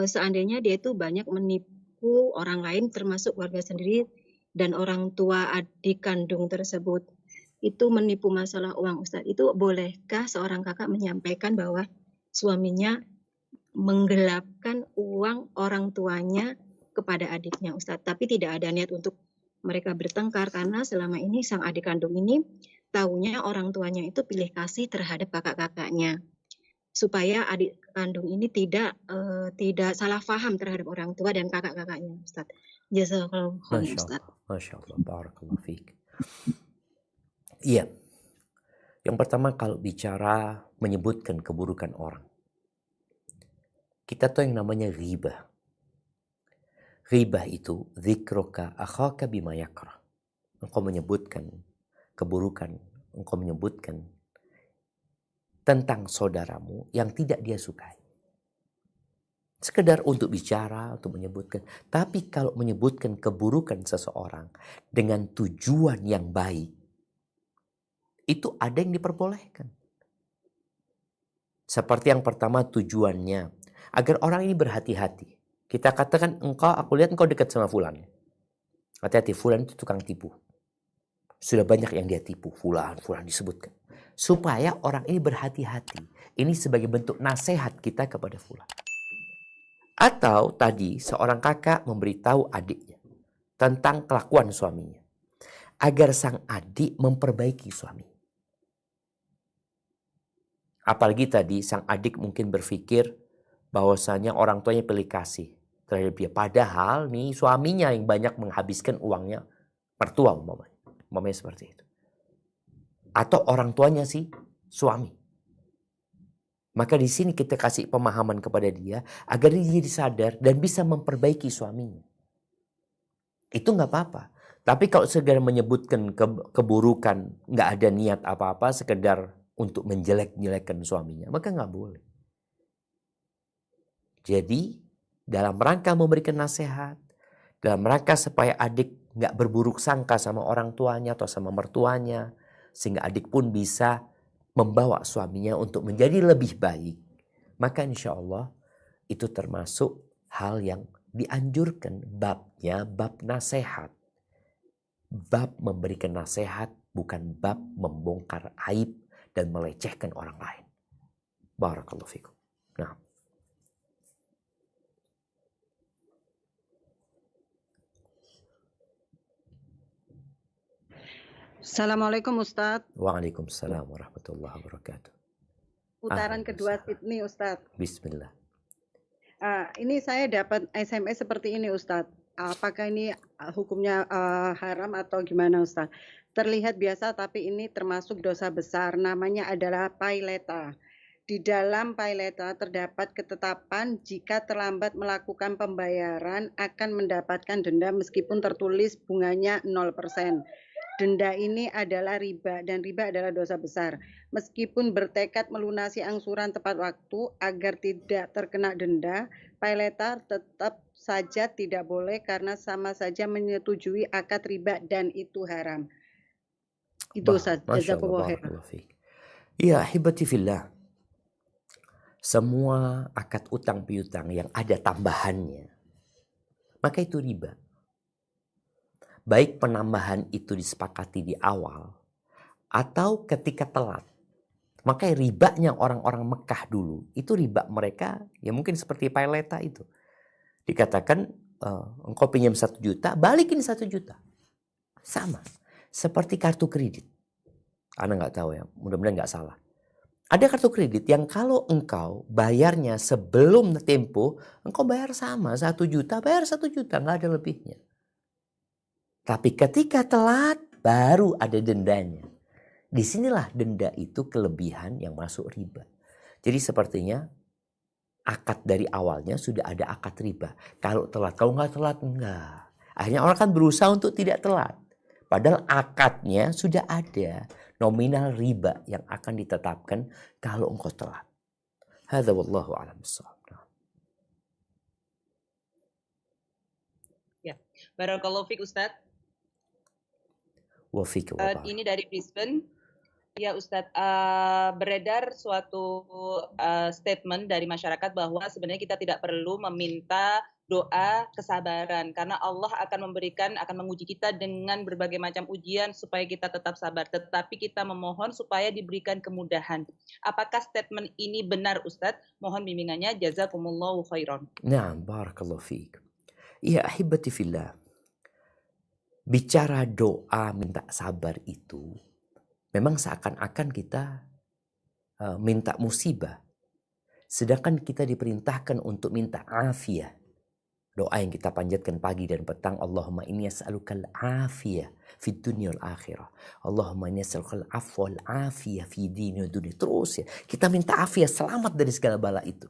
seandainya dia itu banyak menipu orang lain termasuk keluarga sendiri dan orang tua adik kandung tersebut itu menipu masalah uang Ustadz. Itu bolehkah seorang kakak menyampaikan bahwa suaminya menggelapkan uang orang tuanya kepada adiknya Ustadz, tapi tidak ada niat untuk mereka bertengkar, karena selama ini sang adik kandung ini taunya orang tuanya itu pilih kasih terhadap kakak-kakaknya, supaya adik kandung ini tidak salah paham terhadap orang tua dan kakak-kakaknya Ustadz. Jazakallahu khairan Ustadz. Masya Allah, barakallahu fiik. Iya. Yang pertama kalau bicara menyebutkan keburukan orang. Kita tahu yang namanya ghibah. Ghibah itu dzikruka akhaka bima yakrah. Engkau menyebutkan keburukan, engkau menyebutkan tentang saudaramu yang tidak dia sukai. Sekedar untuk bicara, untuk menyebutkan. Tapi kalau menyebutkan keburukan seseorang dengan tujuan yang baik, itu ada yang diperbolehkan. Seperti yang pertama tujuannya, agar orang ini berhati-hati. Kita katakan aku lihat engkau dekat sama fulan. Hati-hati, fulan itu tukang tipu. Sudah banyak yang dia tipu, fulan disebutkan. Supaya orang ini berhati-hati. Ini sebagai bentuk nasihat kita kepada fulan. Atau tadi seorang kakak memberitahu adiknya tentang kelakuan suaminya. Agar sang adik memperbaiki suami. Apalagi tadi sang adik mungkin berpikir bahwasanya orang tuanya pilih kasih terhadap dia. Padahal nih suaminya yang banyak menghabiskan uangnya mertua umpamanya seperti itu. Atau orang tuanya si suami. Maka di sini kita kasih pemahaman kepada dia agar dia jadi sadar dan bisa memperbaiki suaminya. Itu nggak apa-apa. Tapi kalau sekedar menyebutkan keburukan, nggak ada niat apa-apa, sekedar untuk menjelek-jelekkan suaminya, maka nggak boleh. Jadi dalam rangka memberikan nasihat, dalam rangka supaya adik nggak berburuk sangka sama orang tuanya atau sama mertuanya, sehingga adik pun bisa membawa suaminya untuk menjadi lebih baik, maka insya Allah itu termasuk hal yang dianjurkan. Babnya bab nasihat, bab memberikan nasihat, bukan bab membongkar aib dan melecehkan orang lain. Barakallahu fikum. Nah. Assalamualaikum Ustadz. Waalaikumsalam warahmatullahi wabarakatuh. Putaran Ahlan kedua wasahlan. Sydney Ustadz. Bismillah. Ini saya dapat SMS seperti ini Ustadz. Apakah ini hukumnya haram atau gimana Ustadz? Terlihat biasa tapi ini termasuk dosa besar. Namanya adalah paileta. Di dalam paileta terdapat ketetapan jika terlambat melakukan pembayaran akan mendapatkan denda meskipun tertulis bunganya 0%. Denda ini adalah riba dan riba adalah dosa besar. Meskipun bertekad melunasi angsuran tepat waktu agar tidak terkena denda, paileta tetap saja tidak boleh karena sama saja menyetujui akad riba dan itu haram. Itu Ustaz. Masya Allah, Jazakumullah khairan. barakallahu fiik. Ya, ahibati fillah. Semua akad utang piutang yang ada tambahannya, maka itu riba. Baik penambahan itu disepakati di awal atau ketika telat. Maka ribanya orang-orang Mekah dulu, itu riba mereka ya mungkin seperti paileta itu. Dikatakan engkau pinjam 1 juta, balikin 1 juta. Sama. Seperti kartu kredit. Anda nggak tahu ya, mudah-mudahan nggak salah. Ada kartu kredit yang kalau engkau bayarnya sebelum tempo, engkau bayar sama 1 juta, bayar 1 juta, nggak ada lebihnya. Tapi ketika telat, baru ada dendanya. Disinilah denda itu kelebihan yang masuk riba. Jadi sepertinya akad dari awalnya sudah ada akad riba. Kalau telat, kalau nggak telat, enggak. Akhirnya orang kan berusaha untuk tidak telat. Padahal akadnya sudah ada. Nominal riba yang akan ditetapkan kalau engkau telat. Hadza wallahu a'lam bissawab. Ya, barakallahu fiik Ustaz. Wa fiik wa barak. Ini dari Brisbane. Ya Ustadz, beredar suatu statement dari masyarakat bahwa sebenarnya kita tidak perlu meminta doa kesabaran karena Allah akan menguji kita dengan berbagai macam ujian supaya kita tetap sabar, tetapi kita memohon supaya diberikan kemudahan. Apakah statement ini benar Ustadz? Mohon bimbingannya, jazakumullahu khairan. Naam, barakallahu fiik. Ya ahibati fillah. Bicara doa minta sabar itu memang seakan-akan kita minta musibah. Sedangkan kita diperintahkan untuk minta afiyah. Doa yang kita panjatkan pagi dan petang. Allahumma inni as'alukal afiyah fid dunya wal akhirah. Allahumma inni as'alukal afwa wal afiyah fi dini wa dunya. Terus ya. Kita minta afiyah, selamat dari segala bala itu.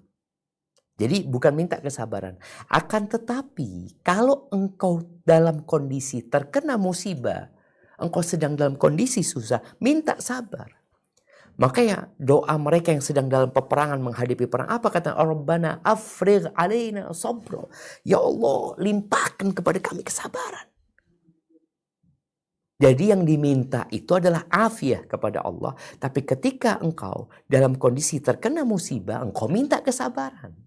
Jadi bukan minta kesabaran. Akan tetapi kalau engkau dalam kondisi terkena musibah, engkau sedang dalam kondisi susah, minta sabar. Makanya doa mereka yang sedang dalam peperangan menghadapi perang, apa kata Rabbana afrigh alaina sabra. Ya Allah, limpahkan kepada kami kesabaran. Jadi yang diminta itu adalah afiah kepada Allah. Tapi ketika engkau dalam kondisi terkena musibah, engkau minta kesabaran.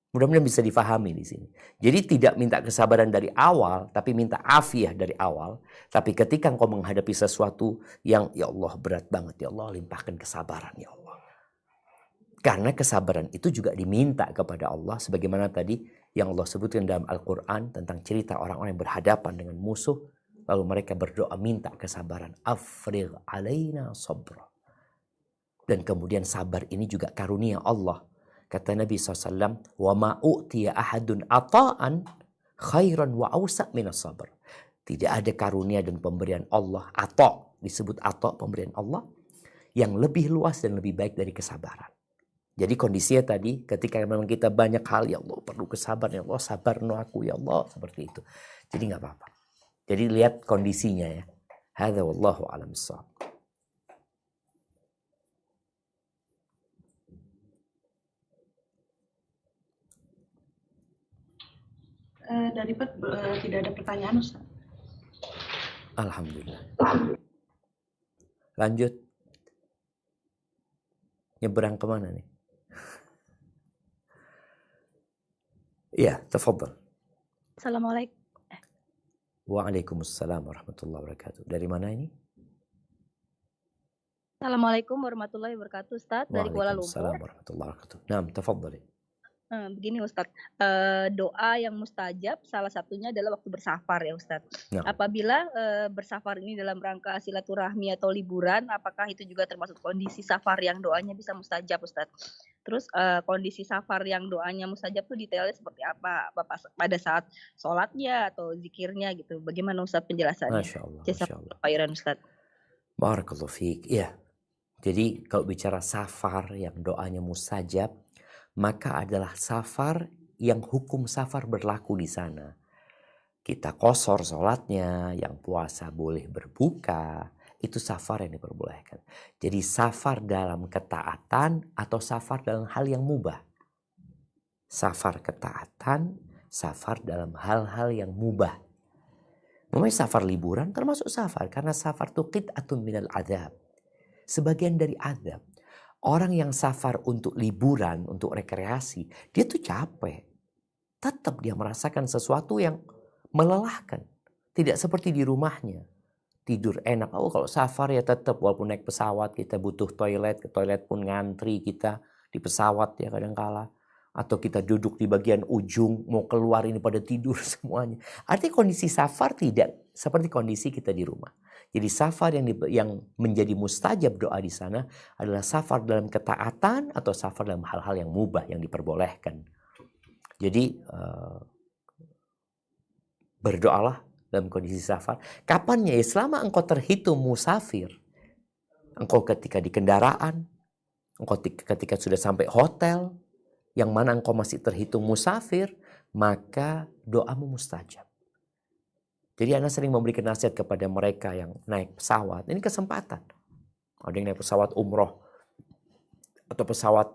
Mudah-mudahan bisa difahami di sini. Jadi tidak minta kesabaran dari awal, tapi minta afiah dari awal. Tapi ketika engkau menghadapi sesuatu yang ya Allah berat banget, ya Allah limpahkan kesabaran ya Allah. Karena kesabaran itu juga diminta kepada Allah. Sebagaimana tadi yang Allah sebutkan dalam Al-Quran tentang cerita orang-orang yang berhadapan dengan musuh. Lalu mereka berdoa minta kesabaran. Afrigh alaina sabra. Dan kemudian sabar ini juga karunia Allah. Kata Nabi SAW, wa ma'u'tiya ahadun ata'an khairan wa awsa' minas sabr. Tidak ada karunia dan pemberian Allah, ata' disebut ata' pemberian Allah, yang lebih luas dan lebih baik dari kesabaran. Jadi kondisinya tadi, ketika memang kita banyak hal, ya Allah perlu kesabaran, ya Allah sabar no aku, ya Allah, seperti itu. Jadi nggak apa-apa. Jadi lihat kondisinya ya. Hadza wallahu a'lam bissawab. Dari tidak ada pertanyaan Ustaz. Alhamdulillah. Lanjut. Nyebrang kemana nih? Iya, tafadhal. Assalamualaikum. Waalaikumsalam warahmatullahi wabarakatuh. Dari mana ini? Assalamualaikum warahmatullahi wabarakatuh, Ustaz, dari Kuala Waalaikumsalam Lumpur. warahmatullahi wabarakatuh. Naam, tafadhali. Begini Ustadz, doa yang mustajab salah satunya adalah waktu bersafar ya Ustadz. Nah, Apabila bersafar ini dalam rangka silaturahmi atau liburan, apakah itu juga termasuk kondisi safar yang doanya bisa mustajab Ustadz? Terus kondisi safar yang doanya mustajab tuh detailnya seperti apa? Apa pada saat sholatnya atau zikirnya gitu? Bagaimana Ustadz penjelasannya? Masya Allah, Masya Allah. Jazakallahu khairan Ustadz. Barakallahu fiik. Iya. Jadi kalau bicara safar yang doanya mustajab, maka adalah safar yang hukum safar berlaku di sana. Kita qosor sholatnya, yang puasa boleh berbuka, itu safar yang diperbolehkan. Jadi safar dalam ketaatan atau safar dalam hal yang mubah. Safar ketaatan, safar dalam hal-hal yang mubah. Namanya safar liburan termasuk safar, karena safar itu qit'atun minal adab. Sebagian dari adab. Orang yang safar untuk liburan, untuk rekreasi, dia tuh capek. Tetap dia merasakan sesuatu yang melelahkan. Tidak seperti di rumahnya. Tidur enak. Oh, kalau safar ya tetap walaupun naik pesawat kita butuh toilet. Ke toilet pun ngantri kita di pesawat ya kadangkala. Atau kita duduk di bagian ujung, mau keluar ini pada tidur semuanya. Artinya kondisi safar tidak seperti kondisi kita di rumah. Jadi safar yang menjadi mustajab doa di sana adalah safar dalam ketaatan atau safar dalam hal-hal yang mubah yang diperbolehkan. Jadi berdoalah dalam kondisi safar. Kapannya? Ya selama engkau terhitung musafir. Engkau ketika di kendaraan, engkau ketika sudah sampai hotel, yang mana engkau masih terhitung musafir, maka doamu mustajab. Jadi Anda sering memberikan nasihat kepada mereka yang naik pesawat. Ini kesempatan. Ada yang naik pesawat umroh. Atau pesawat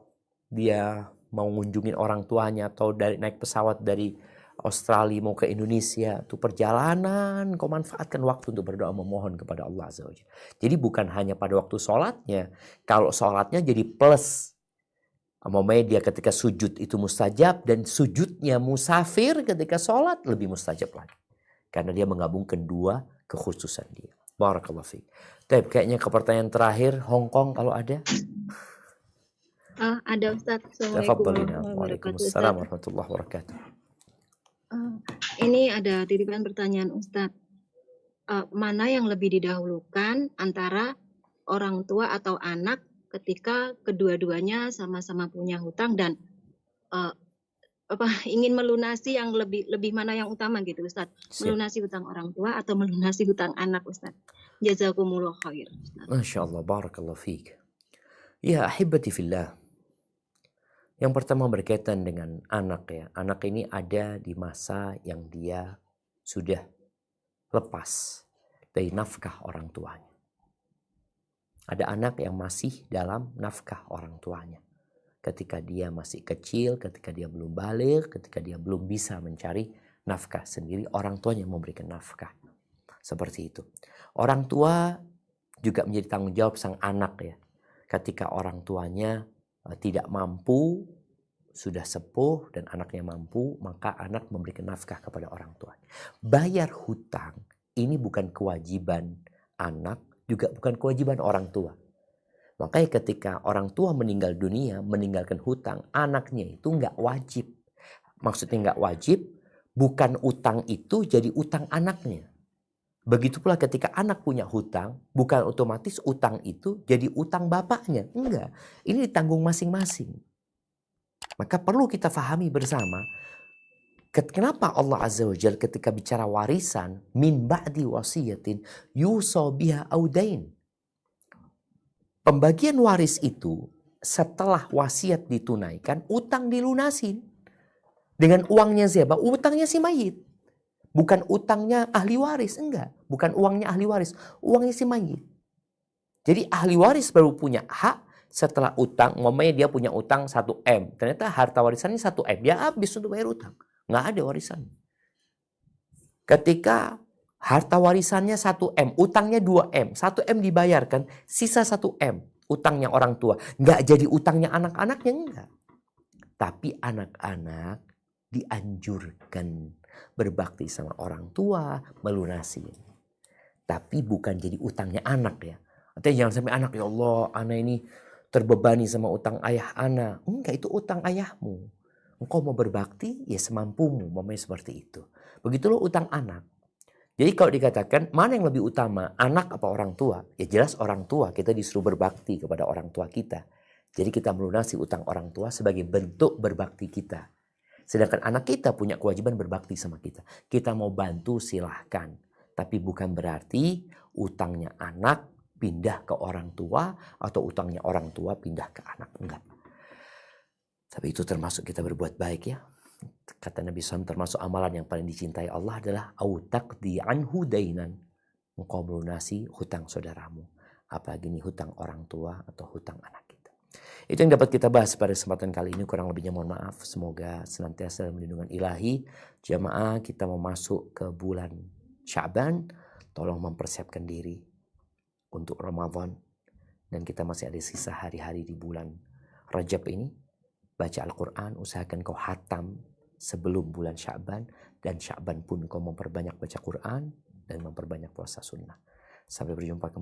dia mau ngunjungin orang tuanya. Atau naik pesawat dari Australia mau ke Indonesia. Itu perjalanan. Kau manfaatkan waktu untuk berdoa memohon kepada Allah Azza wa Jalla. Jadi bukan hanya pada waktu sholatnya. Kalau sholatnya jadi plus. Dia ketika sujud itu mustajab. Dan sujudnya musafir ketika sholat lebih mustajab lagi. Karena dia menggabungkan dua kekhususan dia. Barakallahu fiik. Tapi kayaknya ke pertanyaan terakhir, Hong Kong kalau ada? Ada Ustadz. Tafadhalina. Waalaikumsalam warahmatullahi wabarakatuh. Ini ada titipan pertanyaan Ustadz. Mana yang lebih didahulukan antara orang tua atau anak ketika kedua-duanya sama-sama punya hutang dan ingin melunasi yang lebih mana yang utama gitu Ustaz? Melunasi hutang orang tua atau melunasi hutang anak Ustaz? Jazakumullah khair. Masya Allah, barakallahu fiik. Ya ahibati fillah. Yang pertama berkaitan dengan anak ya. Anak ini ada di masa yang dia sudah lepas dari nafkah orang tuanya. Ada anak yang masih dalam nafkah orang tuanya. Ketika dia masih kecil, ketika dia belum baligh, ketika dia belum bisa mencari nafkah sendiri, orang tuanya memberikan nafkah. Seperti itu. Orang tua juga menjadi tanggung jawab sang anak ya. Ketika orang tuanya tidak mampu, sudah sepuh dan anaknya mampu, maka anak memberikan nafkah kepada orang tua. Bayar hutang ini bukan kewajiban anak, juga bukan kewajiban orang tua. Makanya ketika orang tua meninggal dunia, meninggalkan hutang, anaknya itu nggak wajib. Maksudnya nggak wajib, bukan utang itu jadi utang anaknya. Begitu pula ketika anak punya hutang, bukan otomatis utang itu jadi utang bapaknya. Enggak, ini ditanggung masing-masing. Maka perlu kita fahami bersama, kenapa Allah Azza wa Jalla ketika bicara warisan, min ba'di wasiyatin yusa biha audain. Pembagian waris itu setelah wasiat ditunaikan, utang dilunasin. Dengan uangnya siapa? Utangnya si mayit. Bukan utangnya ahli waris, enggak. Bukan uangnya ahli waris, uangnya si mayit. Jadi ahli waris baru punya hak setelah utang. Umpamanya dia punya utang 1M. Ternyata harta warisannya 1M. Dia habis untuk bayar utang. Nggak ada warisan. Ketika harta warisannya 1M, utangnya 2M. 1M dibayarkan, sisa 1M. Utangnya orang tua. Nggak jadi utangnya anak-anaknya, enggak. Tapi anak-anak dianjurkan berbakti sama orang tua, melunasi. Tapi bukan jadi utangnya anak ya. Artinya jangan sampai anak, ya Allah, anak ini terbebani sama utang ayah anak. Enggak, itu utang ayahmu. Engkau mau berbakti, ya semampumu, umpamanya seperti itu. Begitulah utang anak. Jadi kalau dikatakan mana yang lebih utama, anak apa orang tua? Ya jelas orang tua, kita disuruh berbakti kepada orang tua kita. Jadi kita melunasi utang orang tua sebagai bentuk berbakti kita. Sedangkan anak kita punya kewajiban berbakti sama kita. Kita mau bantu silahkan. Tapi bukan berarti utangnya anak pindah ke orang tua atau utangnya orang tua pindah ke anak. Enggak. Tapi itu termasuk kita berbuat baik ya. Kata Nabi SAW termasuk amalan yang paling dicintai Allah adalah autaqdi anhu dainan. Engkau melunasi hutang saudaramu. Apalagi ini hutang orang tua atau hutang anak kita. Itu yang dapat kita bahas pada kesempatan kali ini. Kurang lebihnya mohon maaf. Semoga senantiasa dalam lindungan ilahi. Jamaah kita mau masuk ke bulan Sya'ban. Tolong mempersiapkan diri untuk Ramadan. Dan kita masih ada sisa hari-hari di bulan Rajab ini. Baca Al-Quran, usahakan kau hatam sebelum bulan Sya'ban. Dan Sya'ban pun kau memperbanyak baca Quran dan memperbanyak puasa sunnah. Sampai berjumpa kembali.